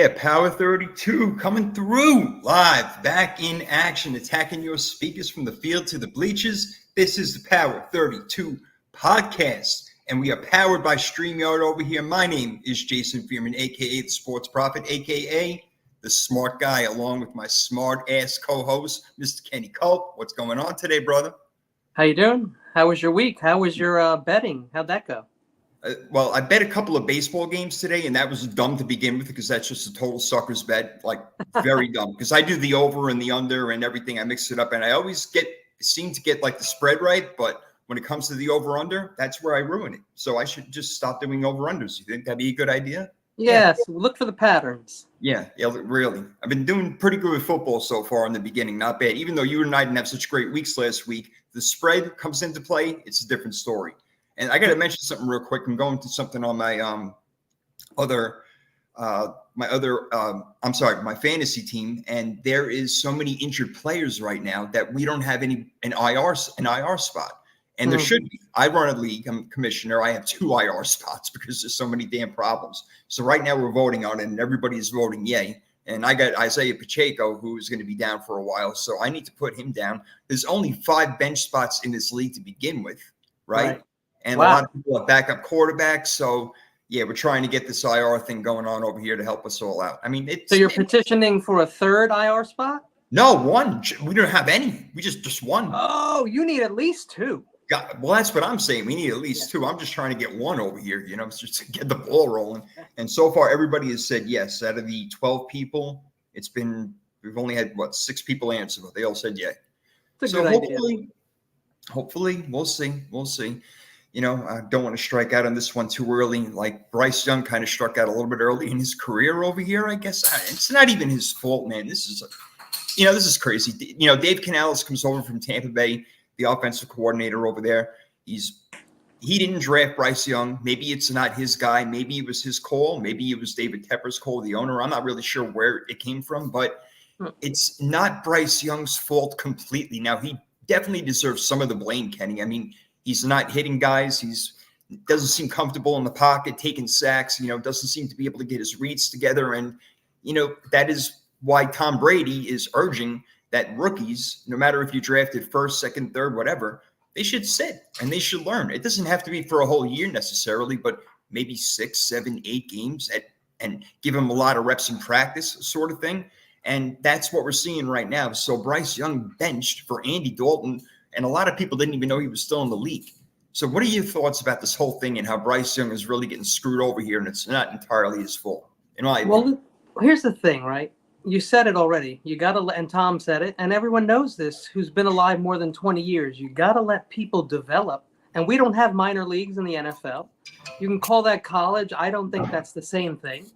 Yeah, Power 32 coming through live, back in action, attacking your speakers from the field to the bleachers. This is the Power 32 podcast, and we are powered by StreamYard over here. My name is Jason Fearman, a.k.a. the Sports Prophet, a.k.a. the Smart Guy, along with my smart-ass co-host, Mr. Kenny Culp. What's going on today, brother? How you doing? How was your week? How was your betting? How'd that go? Well, I bet a couple of baseball games today, and that was dumb to begin with because that's just a total sucker's bet, like very dumb. Because I do the over and the under and everything. I mix it up, and I always seem to get like the spread right. But when it comes to the over-under, that's where I ruin it. So I should just stop doing over-unders. You think that'd be a good idea? Yes, look for the patterns. Yeah, really. I've been doing pretty good with football so far in the beginning. Not bad. Even though you and I didn't have such great weeks last week, the spread comes into play. It's a different story. And I got to mention something real quick. I'm going to something on my my fantasy team, and there is so many injured players right now that we don't have an IR spot, and there should be. I run a league. I'm a commissioner. I have 2 IR spots because there's so many damn problems. So right now we're voting on it, and everybody is voting yay. And I got Isaiah Pacheco, who is going to be down for a while, so I need to put him down. There's only 5 bench spots in this league to begin with, right? And a lot of people have backup quarterbacks. So, yeah, we're trying to get this IR thing going on over here to help us all out. I mean, so you're petitioning for a 3rd IR spot? No, 1. We don't have any. We just 1. Oh, you need at least 2. Yeah, well, that's what I'm saying. We need at least 2. I'm just trying to get 1 over here, just to get the ball rolling. And so far, everybody has said yes. Out of the 12 people, we've only had, 6 people answer, but they all said yeah. So hopefully, we'll see. We'll see. I don't want to strike out on this one too early. Like Bryce Young kind of struck out a little bit early in his career over here, I guess. It's not even his fault, man. This is crazy. Dave Canales comes over from Tampa Bay, the offensive coordinator over there. He didn't draft Bryce Young. Maybe it's not his guy. Maybe it was his call. Maybe it was David Tepper's call, the owner. I'm not really sure where it came from, but it's not Bryce Young's fault completely. Now, he definitely deserves some of the blame, Kenny. I mean, he's not hitting guys. Doesn't seem comfortable in the pocket, taking sacks, doesn't seem to be able to get his reads together. And, that is why Tom Brady is urging that rookies, no matter if you drafted 1st, 2nd, 3rd, whatever, they should sit and they should learn. It doesn't have to be for a whole year necessarily, but maybe 6, 7, 8 games and give them a lot of reps in practice sort of thing. And that's what we're seeing right now. So Bryce Young benched for Andy Dalton, and a lot of people didn't even know he was still in the league. So what are your thoughts about this whole thing and how Bryce Young is really getting screwed over here, and it's not entirely his fault? Well, here's the thing, right? You said it already. You got to let, and Tom said it, and everyone knows this who's been alive more than 20 years. You got to let people develop, and we don't have minor leagues in the NFL. You can call that college. I don't think that's the same thing.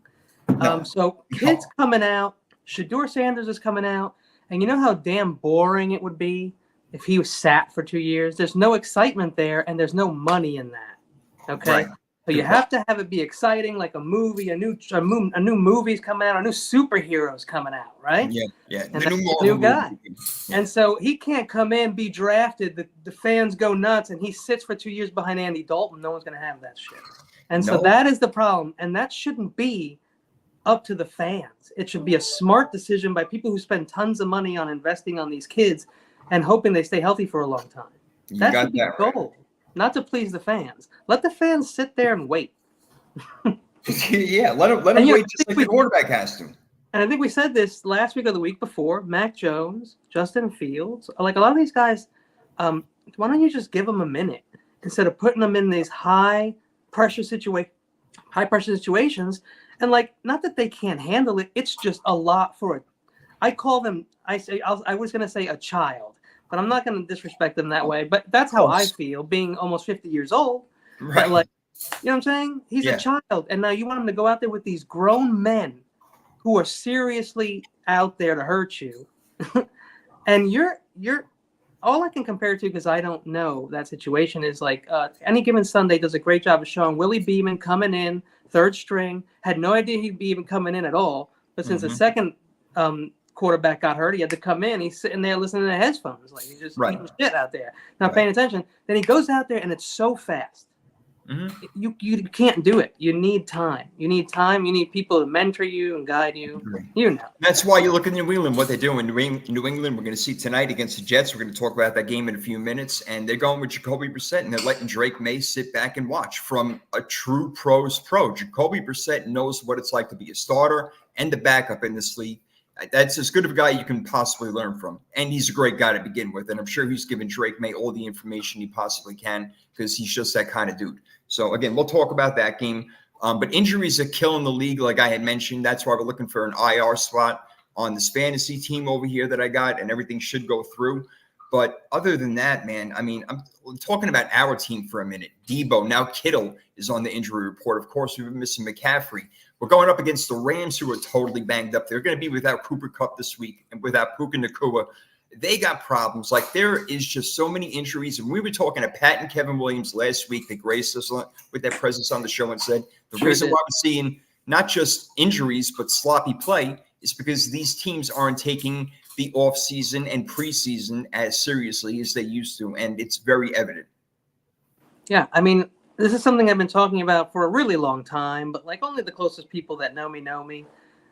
So kids coming out, Shedeur Sanders is coming out, and you know how damn boring it would be if he was sat for 2 years. There's no excitement there, and there's no money in that. Okay, right. So you have to have it be exciting, like a movie, a new movie's coming out, a new superhero's coming out, right? Yeah. And the new guy. Yeah. And so he can't come in, be drafted. The fans go nuts, and he sits for 2 years behind Andy Dalton. No one's going to have that shit. And so that is the problem, and that shouldn't be up to the fans. It should be a smart decision by people who spend tons of money on investing on these kids and hoping they stay healthy for a long time. That should be the goal, not to please the fans. Let the fans sit there and wait. Yeah, let them wait just like the quarterback has to. And I think we said this last week or the week before. Mac Jones, Justin Fields, like a lot of these guys, why don't you just give them a minute instead of putting them in these high pressure situations? And not that they can't handle it. It's just a lot for it. I was going to say a child, but I'm not going to disrespect them that way. But that's how I feel, being almost 50 years old. Right. You know what I'm saying? He's a child. And now you want him to go out there with these grown men who are seriously out there to hurt you. And you're all I can compare it to, because I don't know that situation, is Any Given Sunday does a great job of showing Willie Beeman coming in, 3rd string, had no idea he'd be even coming in at all. But since the second quarterback got hurt, he had to come in. He's sitting there listening to headphones, he's just eating shit out there, not paying attention. Then he goes out there, and it's so fast. Mhm. You can't do it. You need time. You need time. You need people to mentor you and guide you. You know. That's why you look at New England, what they're doing. New England, we're going to see tonight against the Jets. We're going to talk about that game in a few minutes. And they're going with Jacoby Brissett, and they're letting Drake May sit back and watch from a true pro's pro. Jacoby Brissett knows what it's like to be a starter and the backup in this league. That's as good of a guy you can possibly learn from. And he's a great guy to begin with. And I'm sure he's given Drake May all the information he possibly can because he's just that kind of dude. So, again, we'll talk about that game. But injuries are killing the league, like I had mentioned. That's why we're looking for an IR spot on this fantasy team over here that I got, and everything should go through. But other than that, man, I mean, I'm talking about our team for a minute. Debo, now Kittle is on the injury report. Of course, we've been missing McCaffrey. We're going up against the Rams, who are totally banged up. They're going to be without Cooper Kupp this week and without Puka Nacua. They got problems. Like, there is just so many injuries. And we were talking to Pat and Kevin Williams last week that graced us with their presence on the show and said the reason why we're seeing not just injuries but sloppy play is because these teams aren't taking the offseason and preseason as seriously as they used to. And it's very evident. Yeah, I mean, this is something I've been talking about for a really long time, but like only the closest people that know me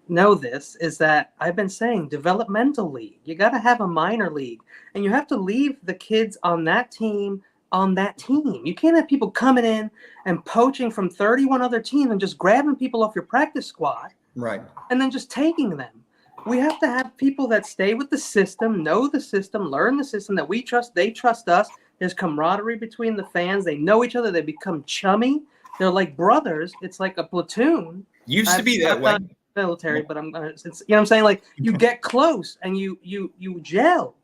know this, is that I've been saying developmental league. You got to have a minor league, and you have to leave the kids on that team. You can't have people coming in and poaching from 31 other teams and just grabbing people off your practice squad. Right. And then just taking them. We have to have people that stay with the system, know the system, learn the system, that we trust, they trust us. There's camaraderie between the fans. They know each other. They become chummy. They're like brothers. It's like a platoon. Used to be that way. Military, but I'm you know what I'm saying? Like, you get close and you gel.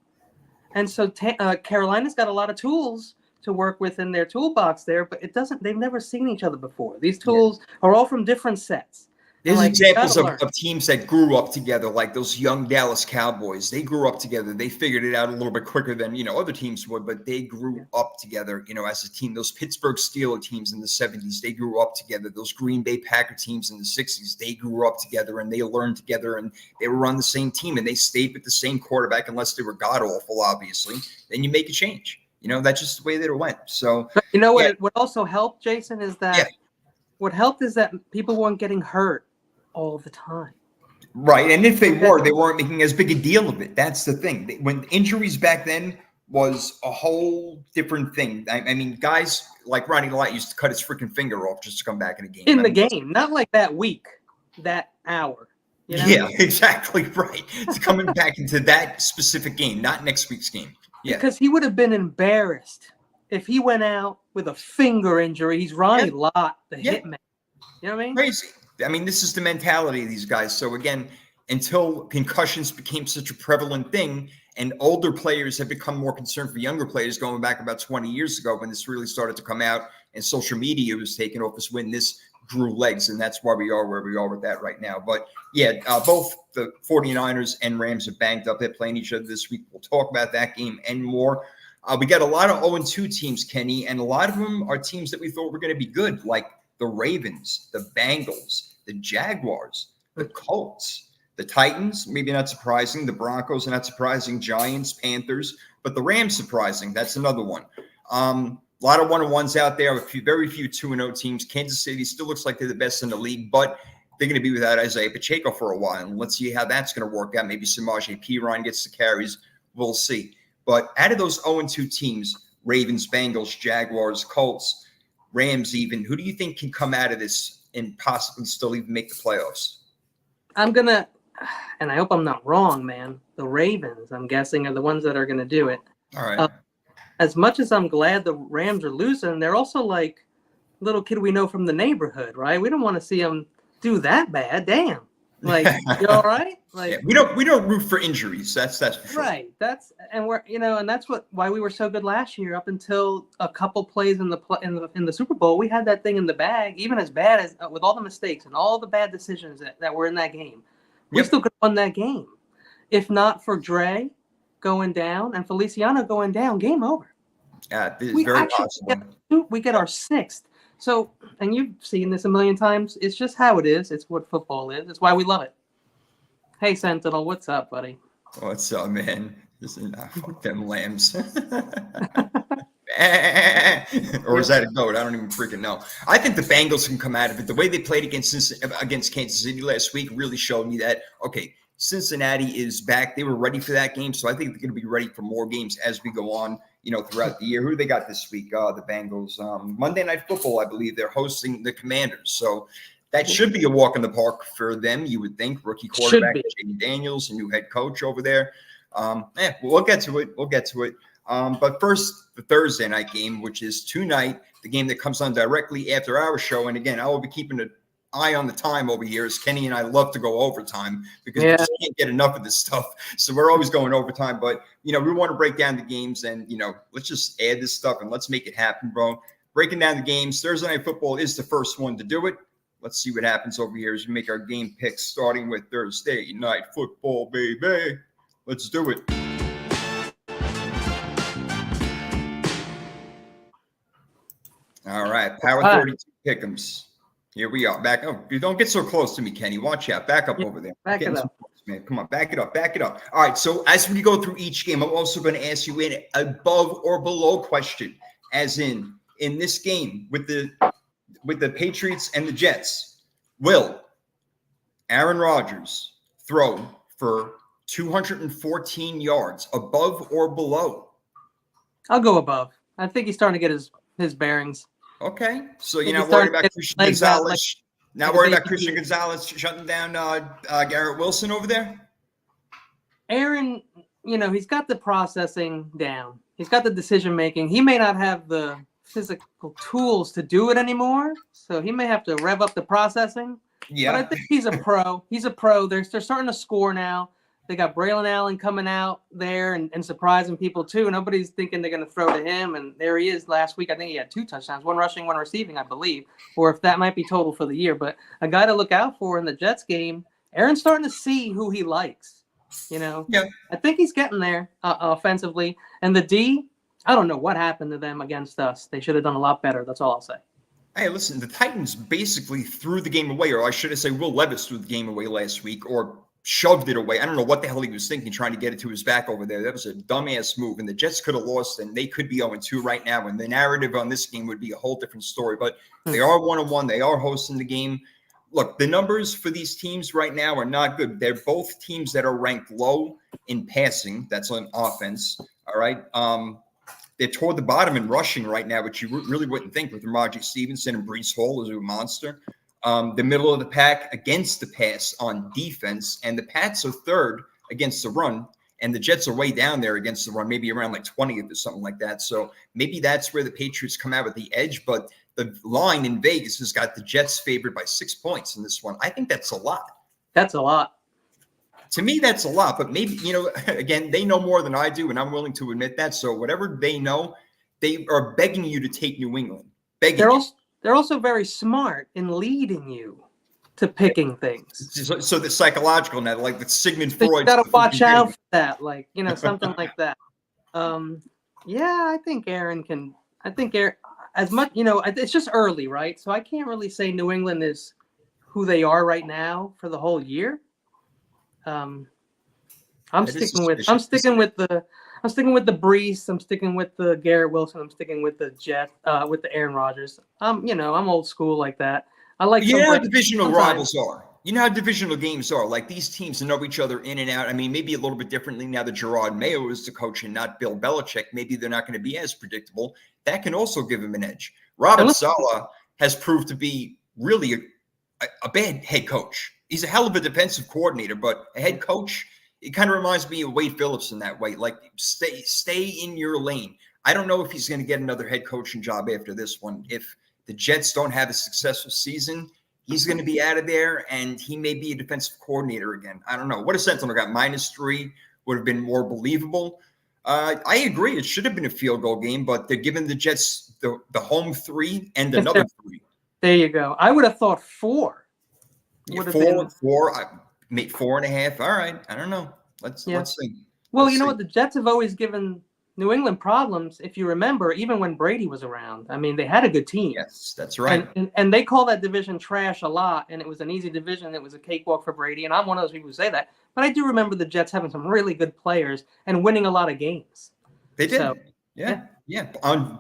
And so Carolina's got a lot of tools to work with in their toolbox there, but they've never seen each other before. These tools are all from different sets. There's examples of teams that grew up together, like those young Dallas Cowboys. They grew up together. They figured it out a little bit quicker than, other teams would, but they grew up together, as a team. Those Pittsburgh Steelers teams in the 70s, they grew up together. Those Green Bay Packer teams in the 60s, they grew up together and they learned together and they were on the same team and they stayed with the same quarterback unless they were god-awful, obviously. Then you make a change. That's just the way that it went. So, what also helped, Jason, is that what helped is that people weren't getting hurt all the time. Right. And if they weren't making as big a deal of it. That's the thing. When injuries back then was a whole different thing. I mean, guys like Ronnie Lott used to cut his freaking finger off just to come back in a game. In the game, not like that week, that hour. Yeah, exactly right. It's coming back into that specific game, not next week's game. Yeah. Because he would have been embarrassed if he went out with a finger injury. He's Ronnie Lott, the hitman. You know what I mean? Crazy. I mean, this is the mentality of these guys. So again, until concussions became such a prevalent thing and older players have become more concerned for younger players, going back about 20 years ago when this really started to come out and social media was taking off, is when this grew legs. And that's why we are where we are with that right now. But both the 49ers and Rams are banged up. They're playing each other this week. We'll talk about that game and more. We got a lot of 0-2 teams, Kenny, and a lot of them are teams that we thought were going to be good, like the Ravens, the Bengals, the Jaguars, the Colts, the Titans, maybe not surprising. The Broncos are not surprising. Giants, Panthers, but the Rams surprising. That's another one. A lot of 1-1s out there. Very few 2-0 teams. Kansas City still looks like they're the best in the league, but they're going to be without Isaiah Pacheco for a while. And let's see how that's going to work out. Maybe Samaje Perine gets the carries. We'll see. But out of those 0-2 teams, Ravens, Bengals, Jaguars, Colts, Rams even, who do you think can come out of this and possibly still even make the playoffs? I'm going to, and I hope I'm not wrong, man, the Ravens, I'm guessing, are the ones that are going to do it. All right. As much as I'm glad the Rams are losing, they're also like little kid we know from the neighborhood, right? We don't want to see them do that bad. Damn. Like, you all right? Like, we don't root for injuries. That's for sure. Right. And we're and that's why we were so good last year up until a couple plays in the Super Bowl. We had that thing in the bag, even as bad as with all the mistakes and all the bad decisions that were in that game. We still could have won that game, if not for Dre going down and Feliciano going down. Game over. It's very possible. We get our sixth. So, and you've seen this a million times. It's just how it is. It's what football is. It's why we love it. Hey, Sentinel, what's up, buddy? What's up, man? Fuck them Lambs. Or is that a goat? I don't even freaking know. I think the Bengals can come out of it. The way they played against Kansas City last week really showed me that, okay, Cincinnati is back. They were ready for that game. So I think they're going to be ready for more games as we go on, throughout the year. Who do they got this week? The Bengals. Monday Night Football, I believe. They're hosting the Commanders. So that should be a walk in the park for them, you would think. Rookie quarterback, J.D. Daniels, a new head coach over there. We'll get to it. But first, the Thursday night game, which is tonight, the game that comes on directly after our show. And again, I will be keeping an eye on the time over here, as Kenny and I love to go overtime because we just can't get enough of this stuff. So we're always going overtime. But, we want to break down the games and, let's just add this stuff and let's make it happen, bro. Breaking down the games. Thursday Night Football is the first one to do it. Let's see what happens over here as we make our game picks, starting with Thursday Night Football, baby. Let's do it. All right, Power 32 Pick'ems. Here we are. Back up. You don't get so close to me, Kenny. Watch out. Back up over there. Back it up. Close, man. Come on, back it up. All right, so as we go through each game, I'm also going to ask you an above or below question, as in this game with the Patriots and the Jets, will Aaron Rodgers throw for 214 yards, above or below? I'll go above. I think he's starting to get his bearings. Okay, so you're not worried about Christian Gonzalez. Not worried about Christian Gonzalez shutting down Garrett Wilson over there? Aaron, he's got the processing down. He's got the decision making. He may not have the physical tools to do it anymore, so he may have to rev up the processing. Yeah, but I think he's a pro. They're starting to score now. They got Braylon Allen coming out there and surprising people too. Nobody's thinking they're going to throw to him, and there he is last week. I think he had 2 touchdowns, 1 rushing, 1 receiving, I believe, or if that might be total for the year. But a guy to look out for in the Jets game. Aaron's starting to see who he likes. Yeah. I think he's getting there offensively. And the D, I don't know what happened to them against us. They should have done a lot better. That's all I'll say. Hey, listen, the Titans basically threw the game away, or I should say Will Levis threw the game away last week, or shoved it away. I don't know what the hell he was thinking, trying to get it to his back over there. That was a dumbass move, and the Jets could have lost, and they could be 0-2 right now, and the narrative on this game would be a whole different story. But they are 1-1. They are hosting the game. Look, the numbers for these teams right now are not good. They're both teams that are ranked low in passing. That's on offense. All right. They're toward the bottom in rushing right now, which you really wouldn't think with Ramondre Stevenson and Breece Hall as a monster. The middle of the pack against the pass on defense, and the Pats are third against the run, and the Jets are way down there against the run, maybe around like 20th or something like that. So maybe that's where the Patriots come out with the edge, but the line in Vegas has got the Jets favored by 6 points in this one. I think that's a lot. That's a lot. To me, that's a lot, but maybe, again, they know more than I do, and I'm willing to admit that. So whatever they know, they are begging you to take New England. They're also very smart in leading you to picking things. So the psychological now, like the Sigmund Freud. You got to watch out for that, something like that. Yeah, I think Aaron can. I think Aaron, as much, it's just early, right? So I can't really say New England is who they are right now for the whole year. I'm sticking with the Breece. I'm sticking with the Garrett Wilson. I'm sticking with the with the Aaron Rodgers. I'm old school like that. I like. How divisional rivals are. You know how divisional games are. Like these teams know each other in and out. I mean, maybe a little bit differently now that Gerard Mayo is the coach and not Bill Belichick. Maybe they're not going to be as predictable. That can also give him an edge. Robert Saleh has proved to be really a bad head coach. He's a hell of a defensive coordinator, but a head coach, it kind of reminds me of Wade Phillips in that way. Like stay in your lane. I don't know if he's going to get another head coaching job after this one. If the Jets don't have a successful season, he's going to be out of there, and he may be a defensive coordinator again. I don't know. What a Sentinel got -3 would have been more believable. I agree. It should have been a field goal game, but they're giving the Jets the home 3 and another 3. There you go. I would have thought 4. Four, maybe 4.5. All right. I don't know. Let's see. Well, you know what? The Jets have always given New England problems. If you remember, even when Brady was around, I mean, they had a good team. Yes, that's right. And they call that division trash a lot. And it was an easy division. It was a cakewalk for Brady. And I'm one of those people who say that. But I do remember the Jets having some really good players and winning a lot of games. They did. So, yeah. Yeah,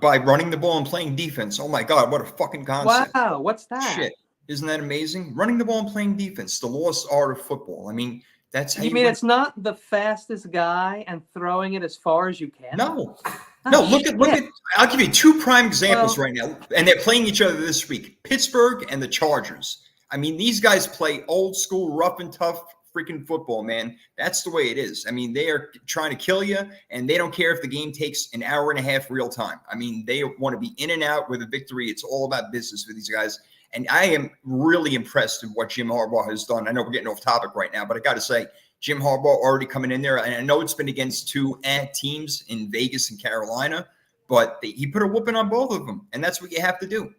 by running the ball and playing defense. Oh my God, what a fucking concept! Wow, what's that? Shit, isn't that amazing? Running the ball and playing defense, the lost art of football. I mean, that's how You you mean win. it's not the fastest guy and throwing it as far as you can? No, Oh, no. Look shit. at. I'll give you two prime examples Well- right now, and they're playing each other this week: Pittsburgh and the Chargers. I mean, these guys play old school, rough and tough freaking football, man. That's the way it is. I mean, they are trying to kill you, and they don't care if the game takes an hour and a half real time. I mean, they want to be in and out with a victory. It's all about business for these guys. And I am really impressed with what Jim Harbaugh has done. I know we're getting off topic right now, but I got to say, Jim Harbaugh already coming in there. And I know it's been against two teams in Vegas and Carolina, but he put a whooping on both of them. And that's what you have to do.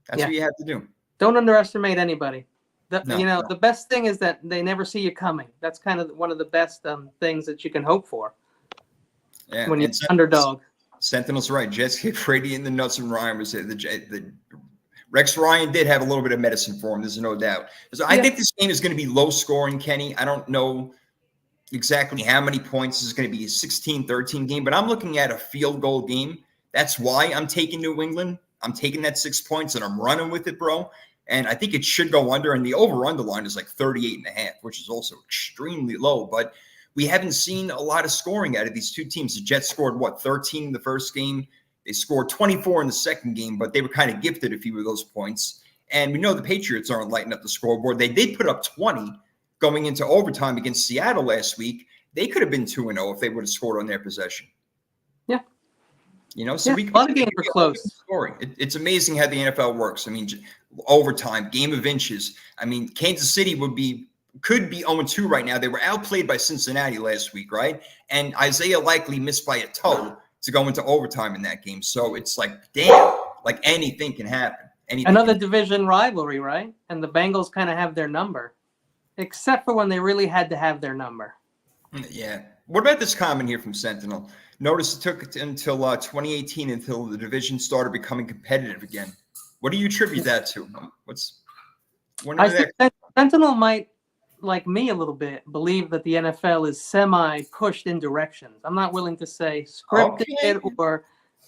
That's what you have to do. Don't underestimate anybody. No. The best thing is that they never see you coming. That's kind of one of the best things that you can hope for when you're underdog. Sentinel's right. Jets hit Brady in the nuts, and Ryan was there. The Rex Ryan did have a little bit of medicine for him. There's no doubt. So I think this game is going to be low scoring, Kenny. I don't know exactly how many points. This is going to be a 16-13 game, but I'm looking at a field goal game. That's why I'm taking New England. I'm taking that 6 points, and I'm running with it, bro. And I think it should go under. And the over-under line is like 38.5, which is also extremely low. But we haven't seen a lot of scoring out of these two teams. The Jets scored, 13 in the first game. They scored 24 in the second game, but they were kind of gifted a few of those points. And we know the Patriots aren't lighting up the scoreboard. They did put up 20 going into overtime against Seattle last week. They could have been 2-0 if they would have scored on their possession. Yeah. So a lot of games were close. Scoring. It's amazing how the NFL works. I mean, overtime, game of inches. I mean, Kansas City could be 0-2 right now. They were outplayed by Cincinnati last week, right? And Isaiah likely missed by a toe to go into overtime in that game. So it's like, damn, like anything can happen. Another division rivalry, right? And the Bengals kind of have their number, except for when they really had to have their number. Yeah. What about this comment here from Sentinel? Notice it took until 2018 until the division started becoming competitive again. What do you attribute that to? I think Sentinel might, like me a little bit, believe that the NFL is semi-pushed in directions. I'm not willing to say scripted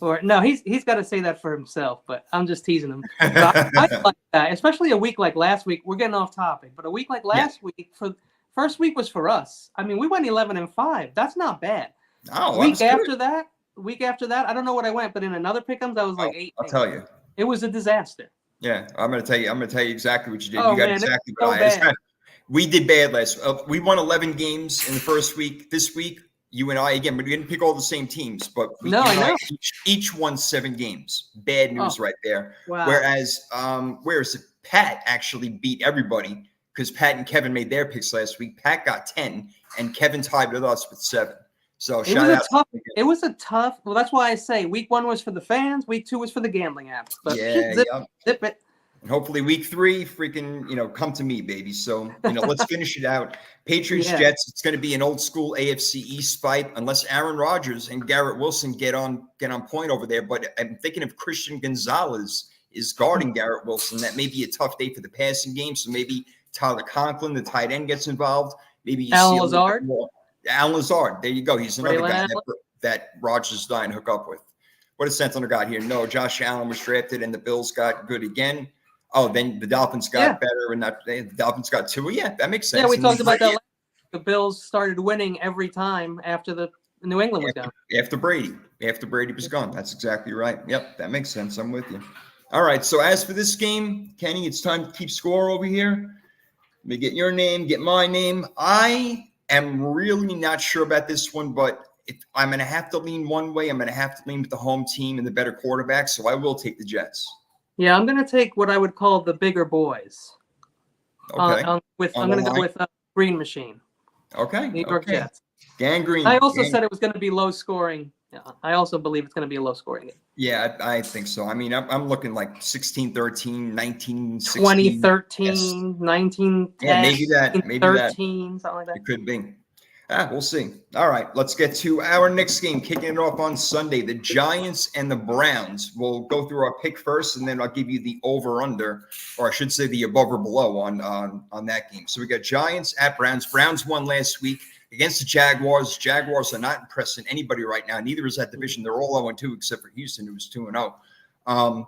or no, he's got to say that for himself, but I'm just teasing him. I like that, especially a week like last week. We're getting off topic, but a week like last week, for first week was for us. I mean, we went 11-5. That's not bad. Oh, week after that, I don't know what I went, but in another pick'ems, I was like 8. I'll tell you. It was a disaster. Yeah, I'm going to tell you exactly what you did. Oh, you got man, exactly what I had. We did bad last. We won 11 games in the first week. This week, you and I again, we didn't pick all the same teams, but each won 7 games. Bad news right there. Wow. Whereas Pat actually beat everybody because Pat and Kevin made their picks last week. Pat got 10, and Kevin tied with us with 7. So it was a tough. Well, that's why I say week 1 was for the fans, week 2 was for the gambling apps. But zip it. And hopefully week 3, freaking, come to me, baby. So, let's finish it out. Patriots, Jets, it's going to be an old school AFC East fight unless Aaron Rodgers and Garrett Wilson get on point over there. But I'm thinking if Christian Gonzalez is guarding Garrett Wilson, that may be a tough day for the passing game. So maybe Tyler Conklin, the tight end, gets involved. Maybe you Alan Lazard. Alan Lazard. There you go. He's another guy that Rodgers is dying to hook up with. What does Sentinel got here? No, Josh Allen was drafted and the Bills got good again. Oh, then the Dolphins got better and the Dolphins got 2. Yeah, that makes sense. Yeah, we talked about that. The Bills started winning every time after the New England was gone. After Brady was gone. That's exactly right. Yep, that makes sense. I'm with you. All right, so as for this game, Kenny, it's time to keep score over here. Let me get your name, get my name. I am really not sure about this one, but if I'm going to have to lean one way, I'm going to have to lean with the home team and the better quarterback, so I will take the Jets. Yeah, I'm going to take what I would call the bigger boys. Okay. I'm going to go with Green Machine. Okay. New York Jets. Gangrene. I also said it was going to be low scoring. Yeah, I also believe it's going to be a low scoring game. Yeah, I think so. I mean, I'm looking like 16-13, 19-16. 20-13, 19-10. Yeah, maybe that. 13, something like that. It could be. We'll see. All right, let's get to our next game, kicking it off on Sunday. The Giants and the Browns. We'll go through our pick first, and then I'll give you the over/under, or I should say the above or below on that game. So we got Giants at Browns. Browns won last week against the Jaguars. Jaguars are not impressing anybody right now. Neither is that division. They're all 0-2 except for Houston, who's 2-0.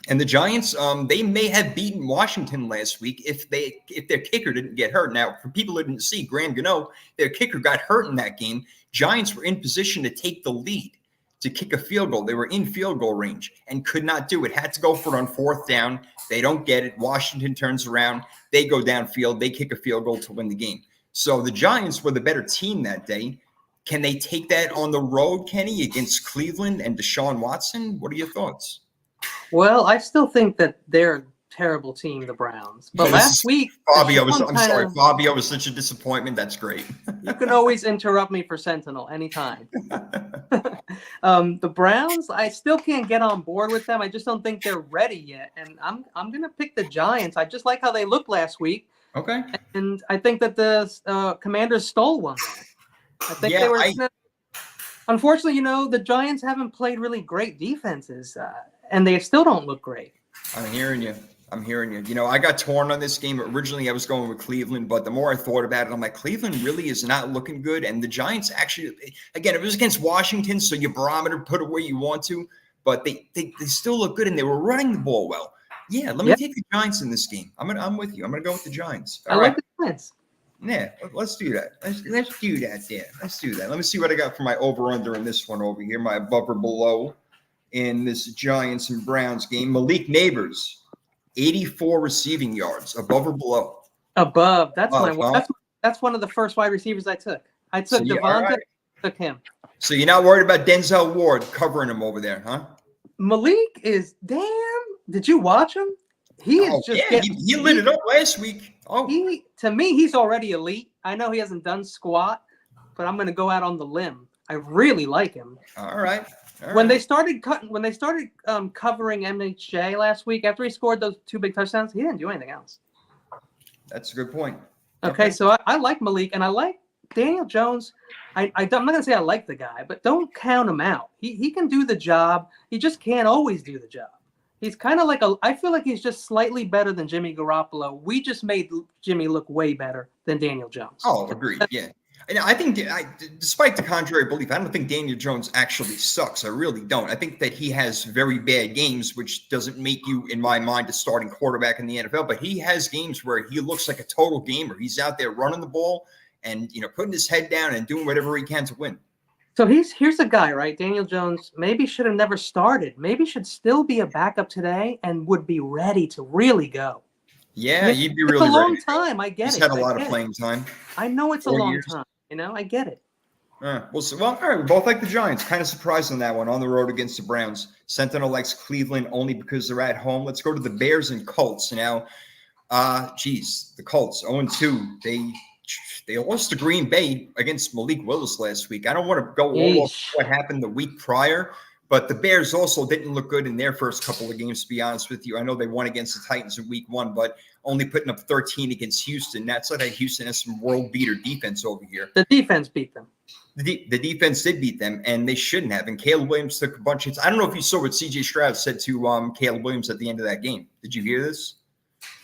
And the Giants, they may have beaten Washington last week if their kicker didn't get hurt. Now, for people who didn't see, Graham Gano, their kicker got hurt in that game. Giants were in position to take the lead, to kick a field goal. They were in field goal range and could not do it. Had to go for it on 4th down. They don't get it. Washington turns around. They go downfield. They kick a field goal to win the game. So the Giants were the better team that day. Can they take that on the road, Kenny, against Cleveland and Deshaun Watson? What are your thoughts? Well, I still think that they're a terrible team, the Browns. But last week, Fabio was, I'm sorry, Fabio was such a disappointment. That's great. You can always interrupt me for Sentinel anytime. The Browns, I still can't get on board with them. I just don't think they're ready yet. And I'm going to pick the Giants. I just like how they looked last week. Okay. And I think that the Commanders stole one there. I think they were. Unfortunately, the Giants haven't played really great defenses, and they still don't look great. I'm hearing you. I got torn on this game. Originally, I was going with Cleveland, but the more I thought about it, I'm like, Cleveland really is not looking good. And the Giants actually, again, it was against Washington, so your barometer put it where you want to, but they still look good, and they were running the ball well. Yeah, let me take the Giants in this game. I'm with you. I'm gonna go with the Giants. All right. Like the Giants. Yeah, let's do that. Let's do that there. Let's do that. Let me see what I got for my over-under in this one over here, my above or below in this Giants and Browns game. Malik Neighbors, 84 receiving yards, above or below? Above. That's one of the first wide receivers I took. I took Devonta, took him. So you're not worried about Denzel Ward covering him over there, huh? Malik is damn. Did you watch him? He is he lit it up last week. To me, he's already elite. I know he hasn't done squat, but I'm going to go out on the limb. I really like him. All right. When they started covering MHJ last week after he scored those 2 big touchdowns, he didn't do anything else. That's a good point. Okay, so I like Malik and I like Daniel Jones. I'm not going to say I like the guy, but don't count him out. He can do the job. He just can't always do the job. He's kind of like I feel like he's just slightly better than Jimmy Garoppolo. We just made Jimmy look way better than Daniel Jones. Oh, agreed. Yeah. And I think, despite the contrary belief, I don't think Daniel Jones actually sucks. I really don't. I think that he has very bad games, which doesn't make you, in my mind, a starting quarterback in the NFL. But he has games where he looks like a total gamer. He's out there running the ball and, putting his head down and doing whatever he can to win. So here's a guy, right? Daniel Jones maybe should have never started. Maybe should still be a backup today and would be ready to really go. Yeah, you'd be really ready. It's a long time. I get it. He's had a lot of playing time. I know it's a long time. I get it. Well, all right. We both like the Giants. Kind of surprised on that one on the road against the Browns. Sentinel likes Cleveland only because they're at home. Let's go to the Bears and Colts now. The Colts 0-2. They lost to Green Bay against Malik Willis last week. I don't want to go all over what happened the week prior, but the Bears also didn't look good in their first couple of games, to be honest with you. I know they won against the Titans in week 1, but only putting up 13 against Houston. That's like Houston has some world beater defense over here. The defense beat them. The defense did beat them, and they shouldn't have. And Caleb Williams took a bunch of hits. I don't know if you saw what C.J. Stroud said to Caleb Williams at the end of that game. Did you hear this?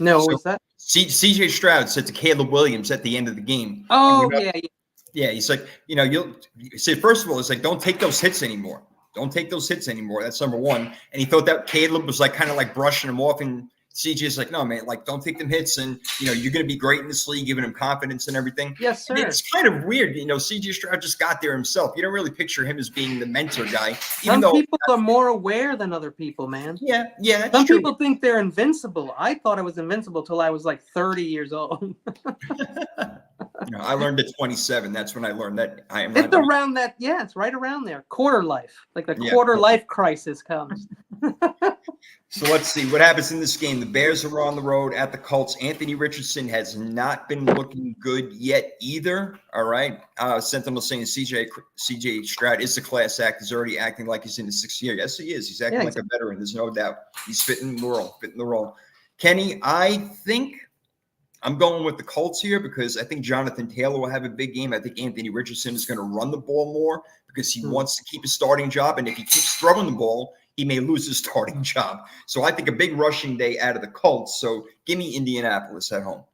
No, what's that? C.J. Stroud said to Caleb Williams at the end of the game. Oh, yeah. Yeah, he's like, you said, first of all, it's like, don't take those hits anymore. Don't take those hits anymore. That's number one. And he thought that Caleb was like kind of like brushing him off, and CJ's like, no, man, like, don't take them hits, and you're going to be great in this league, giving him confidence and everything. Yes, sir. And it's kind of weird, CJ Stroud just got there himself. You don't really picture him as being the mentor guy. Some people are more aware than other people, man. Yeah, that's Some true. people think they're invincible. I thought I was invincible till I was like 30 years old. I learned at 27. That's when I learned that I am. It's around that. Yeah, it's right around there. Quarter life, like the quarter life crisis comes. So let's see what happens in this game. The Bears are on the road at the Colts. Anthony Richardson has not been looking good yet either. All right. Sentinel saying CJ Stroud is a class act. He's already acting like he's in his 6th year. Yes, he is. He's acting like a veteran. There's no doubt. He's fitting the role. Kenny, I think I'm going with the Colts here because I think Jonathan Taylor will have a big game. I think Anthony Richardson is going to run the ball more because he wants to keep his starting job. And if he keeps throwing the ball, he may lose his starting job. So I think a big rushing day out of the Colts. So give me Indianapolis at home.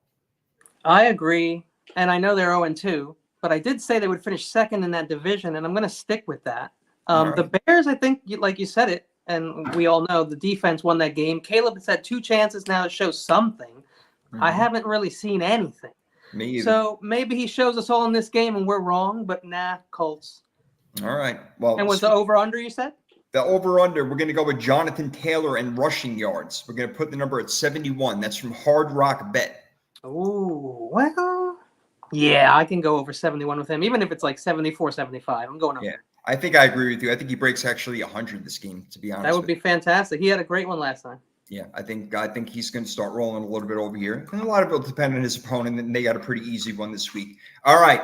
I agree. And I know they're 0-2, but I did say they would finish second in that division, and I'm going to stick with that. All right. The Bears, I think, like you said it, and we all know the defense won that game. Caleb has had 2 chances now to show something. I haven't really seen anything. Me either. So maybe he shows us all in this game and we're wrong, but nah, Colts. All right. Well, And was the over-under, you said? the over-under, we're going to go with Jonathan Taylor and rushing yards. We're going to put the number at 71. That's from Hard Rock Bet. Ooh, well, yeah, I can go over 71 with him, even if it's like 74, 75. I'm going over. Yeah, I think I agree with you. I think he breaks actually 100 this game, to be honest. That would be fantastic. He had a great one last time. Yeah, I think he's going to start rolling a little bit over here. And a lot of it will depend on his opponent, and they got a pretty easy one this week. All right,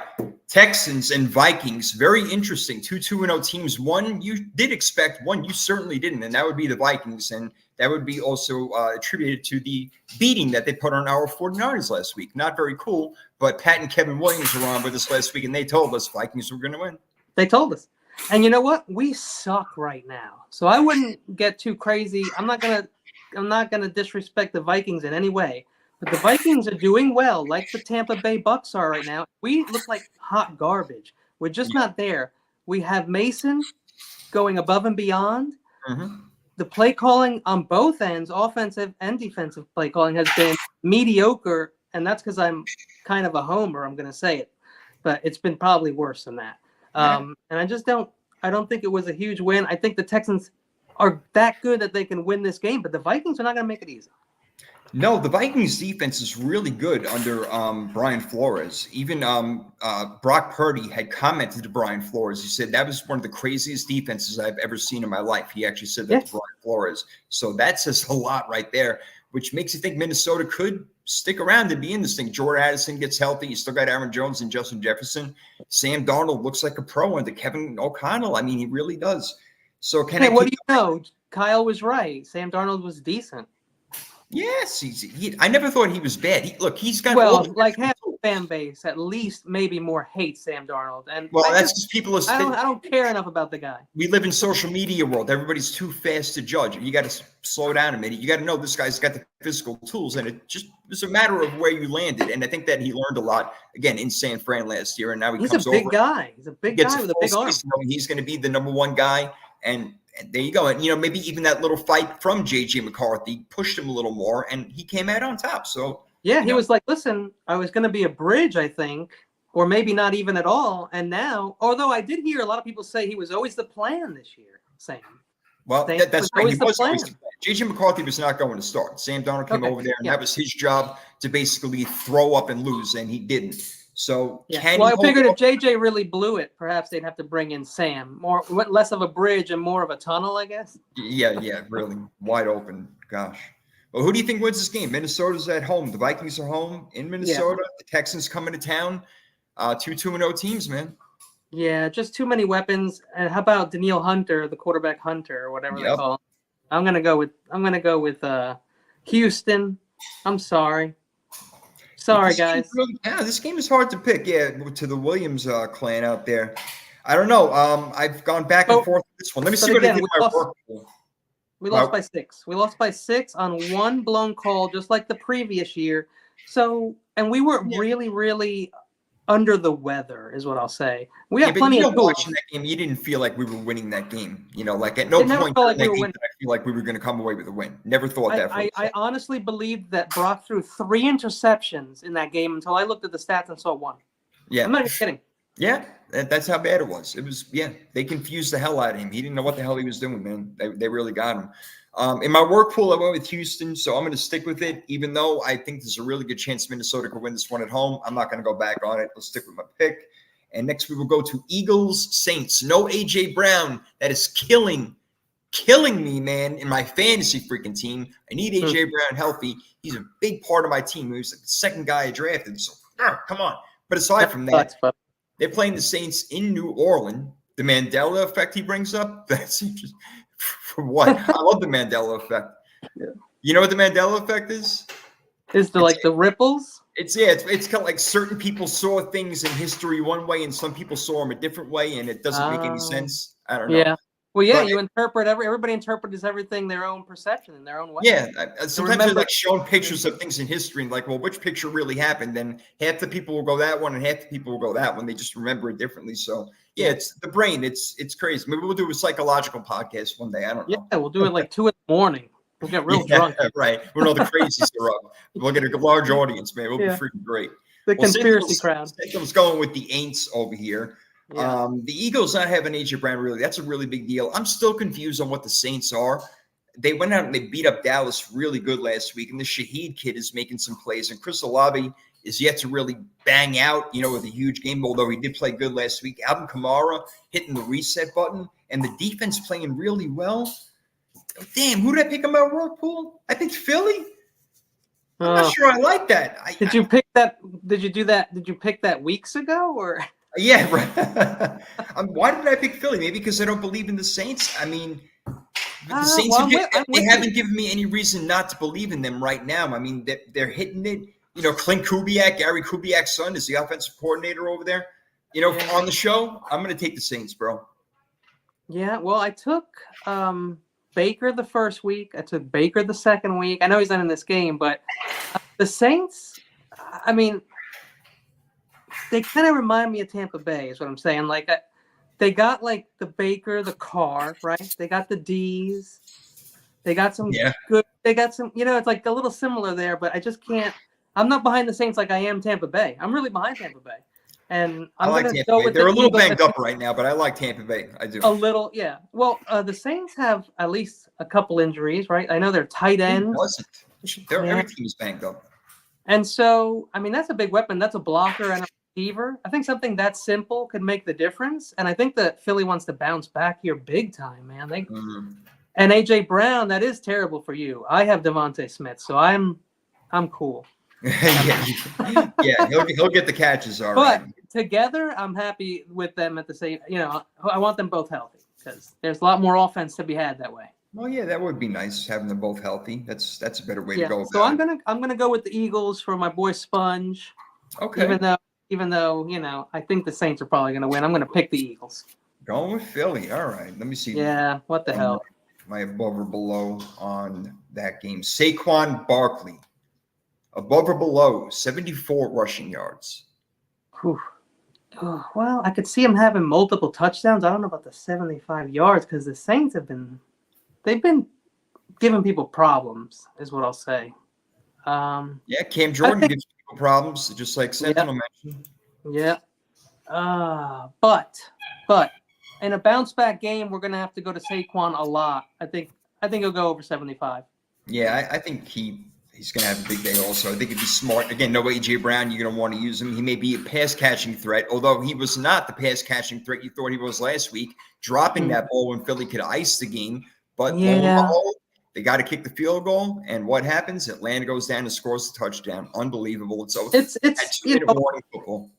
Texans and Vikings, very interesting. 2-2-0 teams. One you did expect, one you certainly didn't, and that would be the Vikings. And that would be also attributed to the beating that they put on our 49ers last week. Not very cool, but Pat and Kevin Williams were on with us last week, and they told us Vikings were going to win. They told us. And you know what? We suck right now. So I wouldn't get too crazy. I'm not gonna disrespect the Vikings in any way, but the Vikings are doing well, like the Tampa Bay Bucks are right now. We look like hot garbage. We're just not there. We have Mason going above and beyond. Mm-hmm. The play calling on both ends, offensive and defensive play calling, has been mediocre, and that's because I'm kind of a homer. I'm gonna say it, but it's been probably worse than that. And I don't think it was a huge win. I think the Texans are that good that they can win this game, but the Vikings are not going to make it easy. No, the Vikings defense is really good under Brian Flores. Even Brock Purdy had commented to Brian Flores. He said that was one of the craziest defenses I've ever seen in my life. He actually said that to Brian Flores. So that says a lot right there, which makes you think Minnesota could stick around and be in this thing. Jordan Addison gets healthy. You still got Aaron Jones and Justin Jefferson. Sam Darnold looks like a pro under Kevin O'Connell. I mean, he really does. So what do you know? Kyle was right. Sam Darnold was decent. Yes, I never thought he was bad. He's got like half the fan base at least maybe more hates Sam Darnold, and that's just people are. I don't care enough about the guy. We live in social media world. Everybody's too fast to judge. You got to slow down a minute. You got to know this guy's got the physical tools, and it's a matter of where you landed. And I think that he learned a lot again in San Fran last year, and now he's a big guy. He's a big guy with a big arm. He's going to be the number one guy. And there you go. And, maybe even that little fight from J.J. McCarthy pushed him a little more, and he came out on top. So, yeah, he was like, listen, I was going to be a bridge, I think, or maybe not even at all. And now, although I did hear a lot of people say he was always the plan this year, Sam. Well, that's right. He was always the plan. J.J. McCarthy was not going to start. Sam Darnold came over there, and that was his job to basically throw up and lose, and he didn't. So I figured if JJ really blew it, perhaps they'd have to bring in Sam. Less of a bridge and more of a tunnel, I guess. Yeah, really wide open. Gosh. Well, who do you think wins this game? Minnesota's at home. The Vikings are home in Minnesota. The Texans coming to town. 2-2-0 teams, man. Yeah, just too many weapons. And how about Danielle Hunter, the quarterback Hunter, or whatever they call him? I'm gonna go with Houston. I'm sorry. Sorry, guys. This game is hard to pick. Yeah, to the Williams clan out there. I don't know. I've gone back and forth with this one. Let me see what I did my work. We lost by 6. We lost by 6 on one blown call, just like the previous year. So, and we weren't really, really under the weather, is what I'll say. We have plenty of tools. Watching that game, you didn't feel like we were winning that game. Like at no point in that game did I feel like we were going to come away with a win. Never thought that. I honestly believed that Brock threw 3 interceptions in that game until I looked at the stats and saw 1. Yeah, I'm not even kidding. Yeah, that's how bad it was. It was, they confused the hell out of him. He didn't know what the hell he was doing, man. They really got him. In my work pool, I went with Houston, so I'm going to stick with it, even though I think there's a really good chance Minnesota could win this one at home. I'm not going to go back on it. Let's stick with my pick. And next we will go to Eagles Saints. No A.J. Brown. That is killing me, man, in my fantasy freaking team. I need A.J. Brown healthy. He's a big part of my team. He was the second guy I drafted, so come on. But aside from that, they're playing the Saints in New Orleans. The Mandela effect he brings up, that's interesting. For what? I love the Mandela effect. Yeah. You know what the Mandela effect is? Is the ripples? It's kind of like certain people saw things in history one way and some people saw them a different way, and it doesn't make any sense. I don't know. Yeah. Well, yeah, But you interpret everybody interprets everything their own perception in their own way. yeah, sometimes they're remember- like showing pictures of things in history and like, well, which picture really happened? And half the people will go that one and half the people will go that one. They just remember it differently. So yeah, it's the brain. It's crazy. Maybe we'll do a psychological podcast one day. I don't know. Yeah, we'll do it like 2 a.m. We'll get real Yeah, drunk. right. When all the crazies are up, we'll get a large audience, man. We'll be Yeah. freaking great. The conspiracy crowd. Saquon's going with the Aints over here. Yeah. The Eagles not having AJ Brown, really, that's a really big deal. I'm still confused on what the Saints are. They went out and they beat up Dallas really good last week, and the Shaheed kid is making some plays, and Chris Olave is yet to really bang out, with a huge game, although he did play good last week. Alvin Kamara hitting the reset button, and the defense playing really well. Damn, who did I pick on my Rockpool? I think Philly. I'm not sure I like that. Did you pick that? Did you do that? Did you pick that weeks ago or? Yeah, right. Why did I pick Philly? Maybe because I don't believe in the Saints. I mean, the Saints they haven't given me any reason not to believe in them right now. I mean, they're hitting it. Clint Kubiak, Gary Kubiak's son, is the offensive coordinator over there. On the show, I'm going to take the Saints, bro. Yeah, well, I took Baker the first week. I took Baker the second week. I know he's not in this game, but the Saints, I mean, they kind of remind me of Tampa Bay is what I'm saying. Like, they got like the Baker, the Carr, right? They got the D's. They got some good. They got some. It's like a little similar there, but I just can't. I'm not behind the Saints like I am Tampa Bay. I'm really behind Tampa Bay, and I'm going to go with. They're a little banged up right now, but I like Tampa Bay. I do. A little, yeah. Well, the Saints have at least a couple injuries, right? I know their tight end. Every team is banged up. And so, I mean, that's a big weapon. That's a blocker and a receiver. I think something that simple could make the difference. And I think that Philly wants to bounce back here big time, man. And AJ Brown, that is terrible for you. I have Devontae Smith, so I'm cool. yeah, he'll get the catches, all but right. Together, I'm happy with them at the same. I want them both healthy because there's a lot more offense to be had that way. Well, yeah, that would be nice having them both healthy. That's a better way to go. So I'm gonna go with the Eagles for my boy Sponge. Okay. Even though I think the Saints are probably gonna win, I'm gonna pick the Eagles. Going with Philly. All right. Let me see. Yeah. What the hell? My above or below on that game. Saquon Barkley. Above or below 74 rushing yards. Whew. Oh, well, I could see him having multiple touchdowns. I don't know about the 75 yards because the Saints they've been giving people problems, is what I'll say. Cam Jordan gives people problems, just like Sentinel mentioned. Yeah. But in a bounce back game, we're gonna have to go to Saquon a lot. I think he'll go over 75. Yeah, I think he's going to have a big day also. I think it'd be smart. Again, no A.J. Brown, you're going to want to use him. He may be a pass-catching threat, although he was not the pass-catching threat you thought he was last week, dropping that ball when Philly could ice the game. But they got to kick the field goal, and what happens? Atlanta goes down and scores the touchdown. Unbelievable. It's warning football.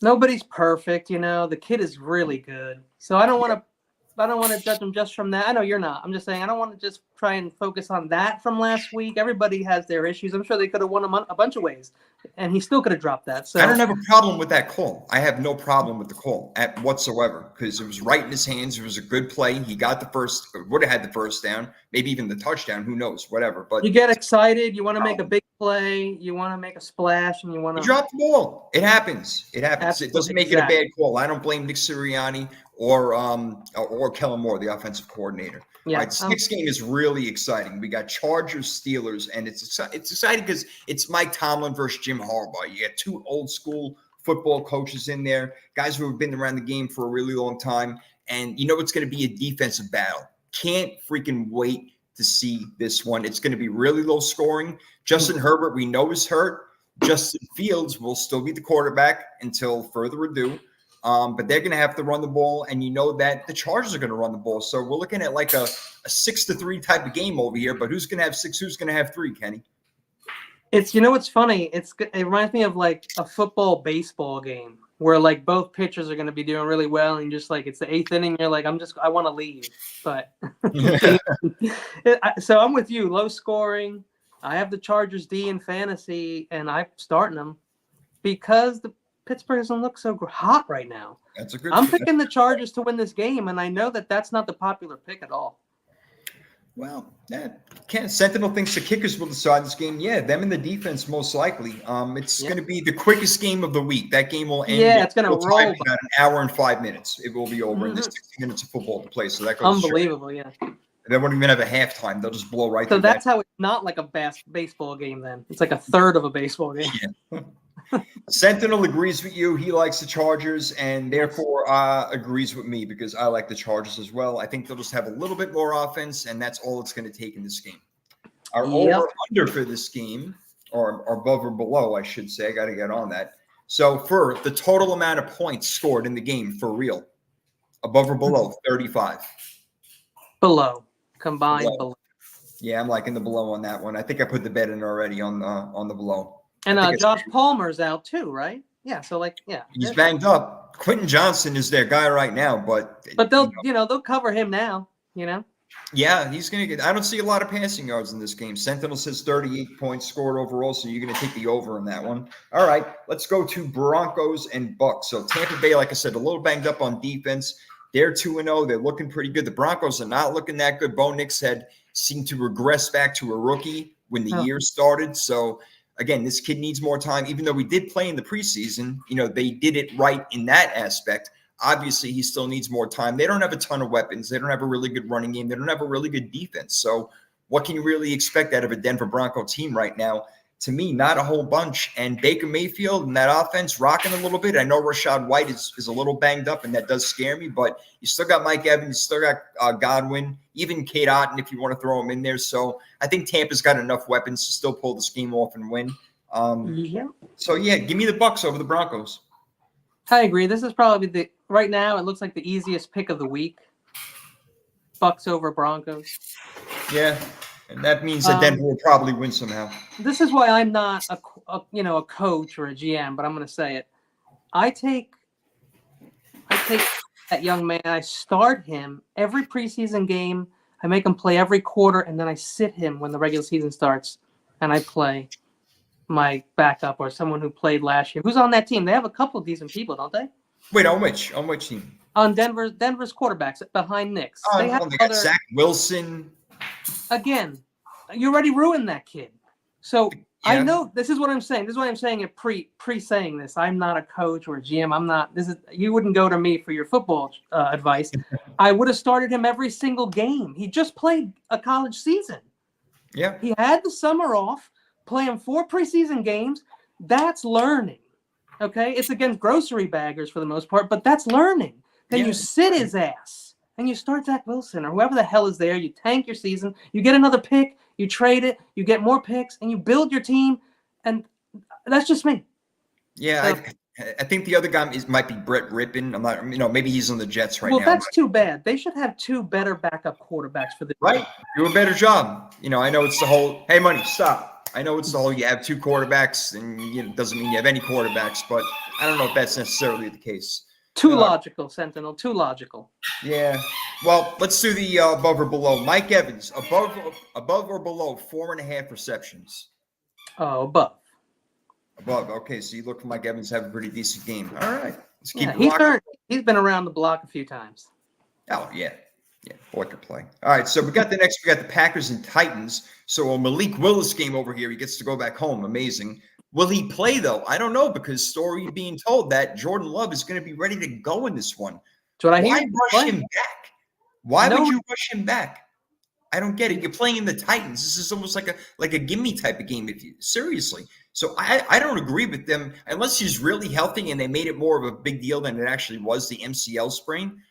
Nobody's perfect, The kid is really good. So I don't want to judge him just from that. I know you're not. I'm just saying I don't want to just try and focus on that from last week. Everybody has their issues. I'm sure they could have won a bunch of ways, and he still could have dropped that. So I don't have a problem with that call. I have no problem with the call whatsoever because it was right in his hands. It was a good play. He got would have had the first down, maybe even the touchdown. Who knows? Whatever. But you get excited. You want to make a big play. You want to make a splash, and you want to drop the ball. It happens. Absolutely. It doesn't make it a bad call. I don't blame Nick Sirianni or Kellen Moore, the offensive coordinator. Yeah. All right, this next game is really exciting. We got Chargers, Steelers, and it's exciting because it's Mike Tomlin versus Jim Harbaugh. You got two old school football coaches in there, guys who have been around the game for a really long time, and it's going to be a defensive battle. Can't freaking wait to see this one. It's going to be really low scoring. Justin Herbert, we know, is hurt. Justin Fields will still be the quarterback until further ado. But they're going to have to run the ball, and that the Chargers are going to run the ball. So we're looking at like a 6-3 type of game over here. But who's going to have 6? Who's going to have 3, Kenny? It's what's funny. It reminds me of like a baseball game where like both pitchers are going to be doing really well, and just like it's the 8th inning, you're like I want to leave. But so I'm with you. Low scoring. I have the Chargers D in fantasy, and I'm starting them because the Pittsburgh doesn't look so hot right now. That's a good. I'm picking the Chargers to win this game, and I know that that's not the popular pick at all. Well, Sentinel thinks the kickers will decide this game. Yeah, them and the defense most likely. It's going to be the quickest game of the week. That game will end. Yeah, it's going to roll. In about an hour and 5 minutes. It will be over in the 60 minutes of football to play. So that goes unbelievable. Yeah. They won't even have a halftime. They'll just blow right through. So that's how it's not like a baseball game. Then it's like a third of a baseball game. Yeah. Sentinel agrees with you. He likes the Chargers and therefore agrees with me because I like the Chargers as well. I think they'll just have a little bit more offense, and that's all it's going to take in this game. Our over-under for this game, or above or below, I should say. I got to get on that. So for the total amount of points scored in the game, for real, above or below, 35. Below. Combined below. Yeah, I'm liking the below on that one. I think I put the bet in already on the below. And Josh Palmer's out too, right? Yeah. So he's banged up. Quentin Johnson is their guy right now, but they'll they'll cover him now. Yeah, he's gonna get. I don't see a lot of passing yards in this game. Sentinel says 38 points scored overall, so you're gonna take the over in that one. All right, let's go to Broncos and Bucks. So Tampa Bay, like I said, a little banged up on defense. They're 2-0. They're looking pretty good. The Broncos are not looking that good. Bo Nix seemed to regress back to a rookie when the year started. So again, this kid needs more time. Even though we did play in the preseason, they did it right in that aspect. Obviously, he still needs more time. They don't have a ton of weapons. They don't have a really good running game. They don't have a really good defense. So what can you really expect out of a Denver Bronco team right now? To me, not a whole bunch. And Baker Mayfield and that offense rocking a little bit. I know Rashad White is a little banged up, and that does scare me. But you still got Mike Evans. You still got Godwin, even Kate Otten if you want to throw him in there. So I think Tampa's got enough weapons to still pull this game off and win. So, give me the Bucks over the Broncos. I agree. This is probably right now it looks like the easiest pick of the week. Bucks over Broncos. Yeah. And that means that Denver will probably win somehow. This is why I'm not a coach or a GM, but I'm going to say it. I take that young man. I start him every preseason game. I make him play every quarter, and then I sit him when the regular season starts, and I play my backup or someone who played last year. Who's on that team? They have a couple of decent people, don't they? Wait, on which team? On Denver's quarterbacks behind Knicks. They got Zach Wilson. Again, you already ruined that kid. So I know this is what I'm saying. This is why I'm saying it pre-saying this. I'm not a coach or a GM. I'm not. You wouldn't go to me for your football advice. I would have started him every single game. He just played a college season. Yeah. He had the summer off, playing 4 preseason games. That's learning. Okay, it's against grocery baggers for the most part, but that's learning. Then you sit his ass. And you start Zach Wilson or whoever the hell is there. You tank your season. You get another pick. You trade it. You get more picks, and you build your team. And that's just me. Yeah, I think the other guy might be Brett Rippon. I'm not. Maybe he's on the Jets right now. Well, that's too bad. They should have 2 better backup quarterbacks for this. Right. Do a better job. I know it's the whole. Hey, money, stop. I know it's the whole. You have 2 quarterbacks, and it doesn't mean you have any quarterbacks. But I don't know if that's necessarily the case. Too logical, Sentinel. Too logical. Yeah. Well, let's do the above or below. Mike Evans, above or below 4.5 receptions. Oh, above. Above. Okay, so you look for Mike Evans to have a pretty decent game. All right. Let's keep he's been around the block a few times. Oh, yeah. Yeah, boy could play. All right, so we got the Packers and Titans. So a Malik Willis game over here. He gets to go back home. Amazing. Will he play, though? I don't know, because story being told that Jordan Love is going to be ready to go in this one. That's what I hear. Why rush him back? Why would you rush him back? I don't get it. You're playing in the Titans. This is almost like a gimme type of game. Seriously. So I don't agree with them unless he's really healthy and they made it more of a big deal than it actually was, the MCL sprain.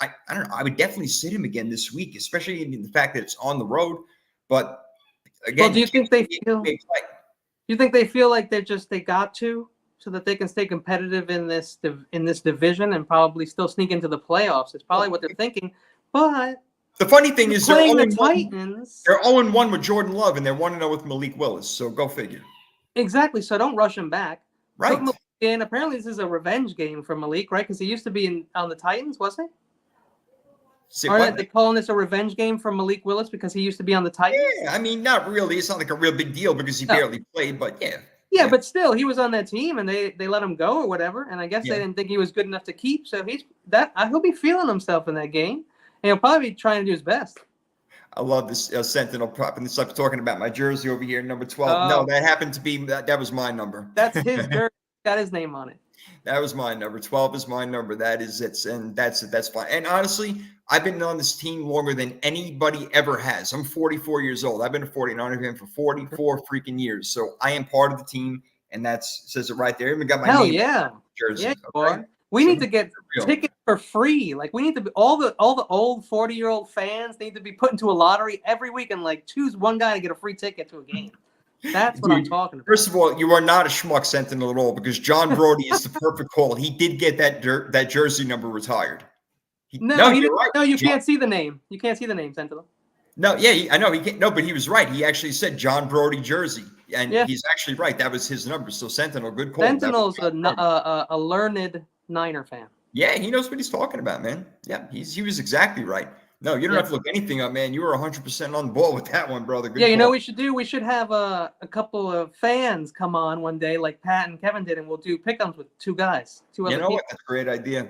I don't know. I would definitely sit him again this week, especially in the fact that it's on the road. But again, do you think they feel? You think they feel like they got to, so that they can stay competitive in this division and probably still sneak into the playoffs? It's probably what they're thinking. But the funny thing is, they're playing the Titans. They're 0-1 with Jordan Love, and they're 1-0 with Malik Willis. So go figure. Exactly. So don't rush him back. Right. Put Malik in. Apparently, this is a revenge game for Malik, right? Because he used to be on the Titans, wasn't he? Aren't they calling this a revenge game for Malik Willis because he used to be on the Titans? Yeah, I mean, not really. It's not like a real big deal because he barely played, but yeah. Yeah, but still, he was on that team, and they let him go or whatever. And I guess Yeah. they didn't think he was good enough to keep. So he'll be feeling himself in that game, and he'll probably be trying to do his best. I love this Sentinel propping this up, talking about my jersey over here, number 12. No, Oh. that happened to be that was my number. That's his jersey. Got his name on it. That was my number. 12 is my number. That is it. And that's it. That's fine. And honestly, I've been on this team longer than anybody ever has. I'm 44 years old. I've been a 49er fan for 44 freaking years. So I am part of the team, and that says it right there. I even got my Hell name yeah. on the jersey. Yeah, you Okay? are. We need to get real. tickets for free. Like we need to be all the old 40-year-old fans need to be put into a lottery every week and like choose one guy to get a free ticket to a game. That's what I'm talking about. First of all, you are not a schmuck Sentinel at all because John Brody is the perfect call. He did get that jersey number retired. No, you're right. No, you John, can't see the name. You can't see the name, Sentinel. No, yeah, I know. He can't, no, but he was right. He actually said John Brody jersey, and he's actually right. That was his number. So Sentinel, good call. Sentinel's a learned Niner fan. Yeah, he knows what he's talking about, man. Yeah, he was exactly right. No, you don't have to look anything up, man. You were 100% on the ball with that one, brother. Good you know call. what we should do? We should have a couple of fans come on one day like Pat and Kevin did, and we'll do pick-ups with two guys. You know what? That's a great idea.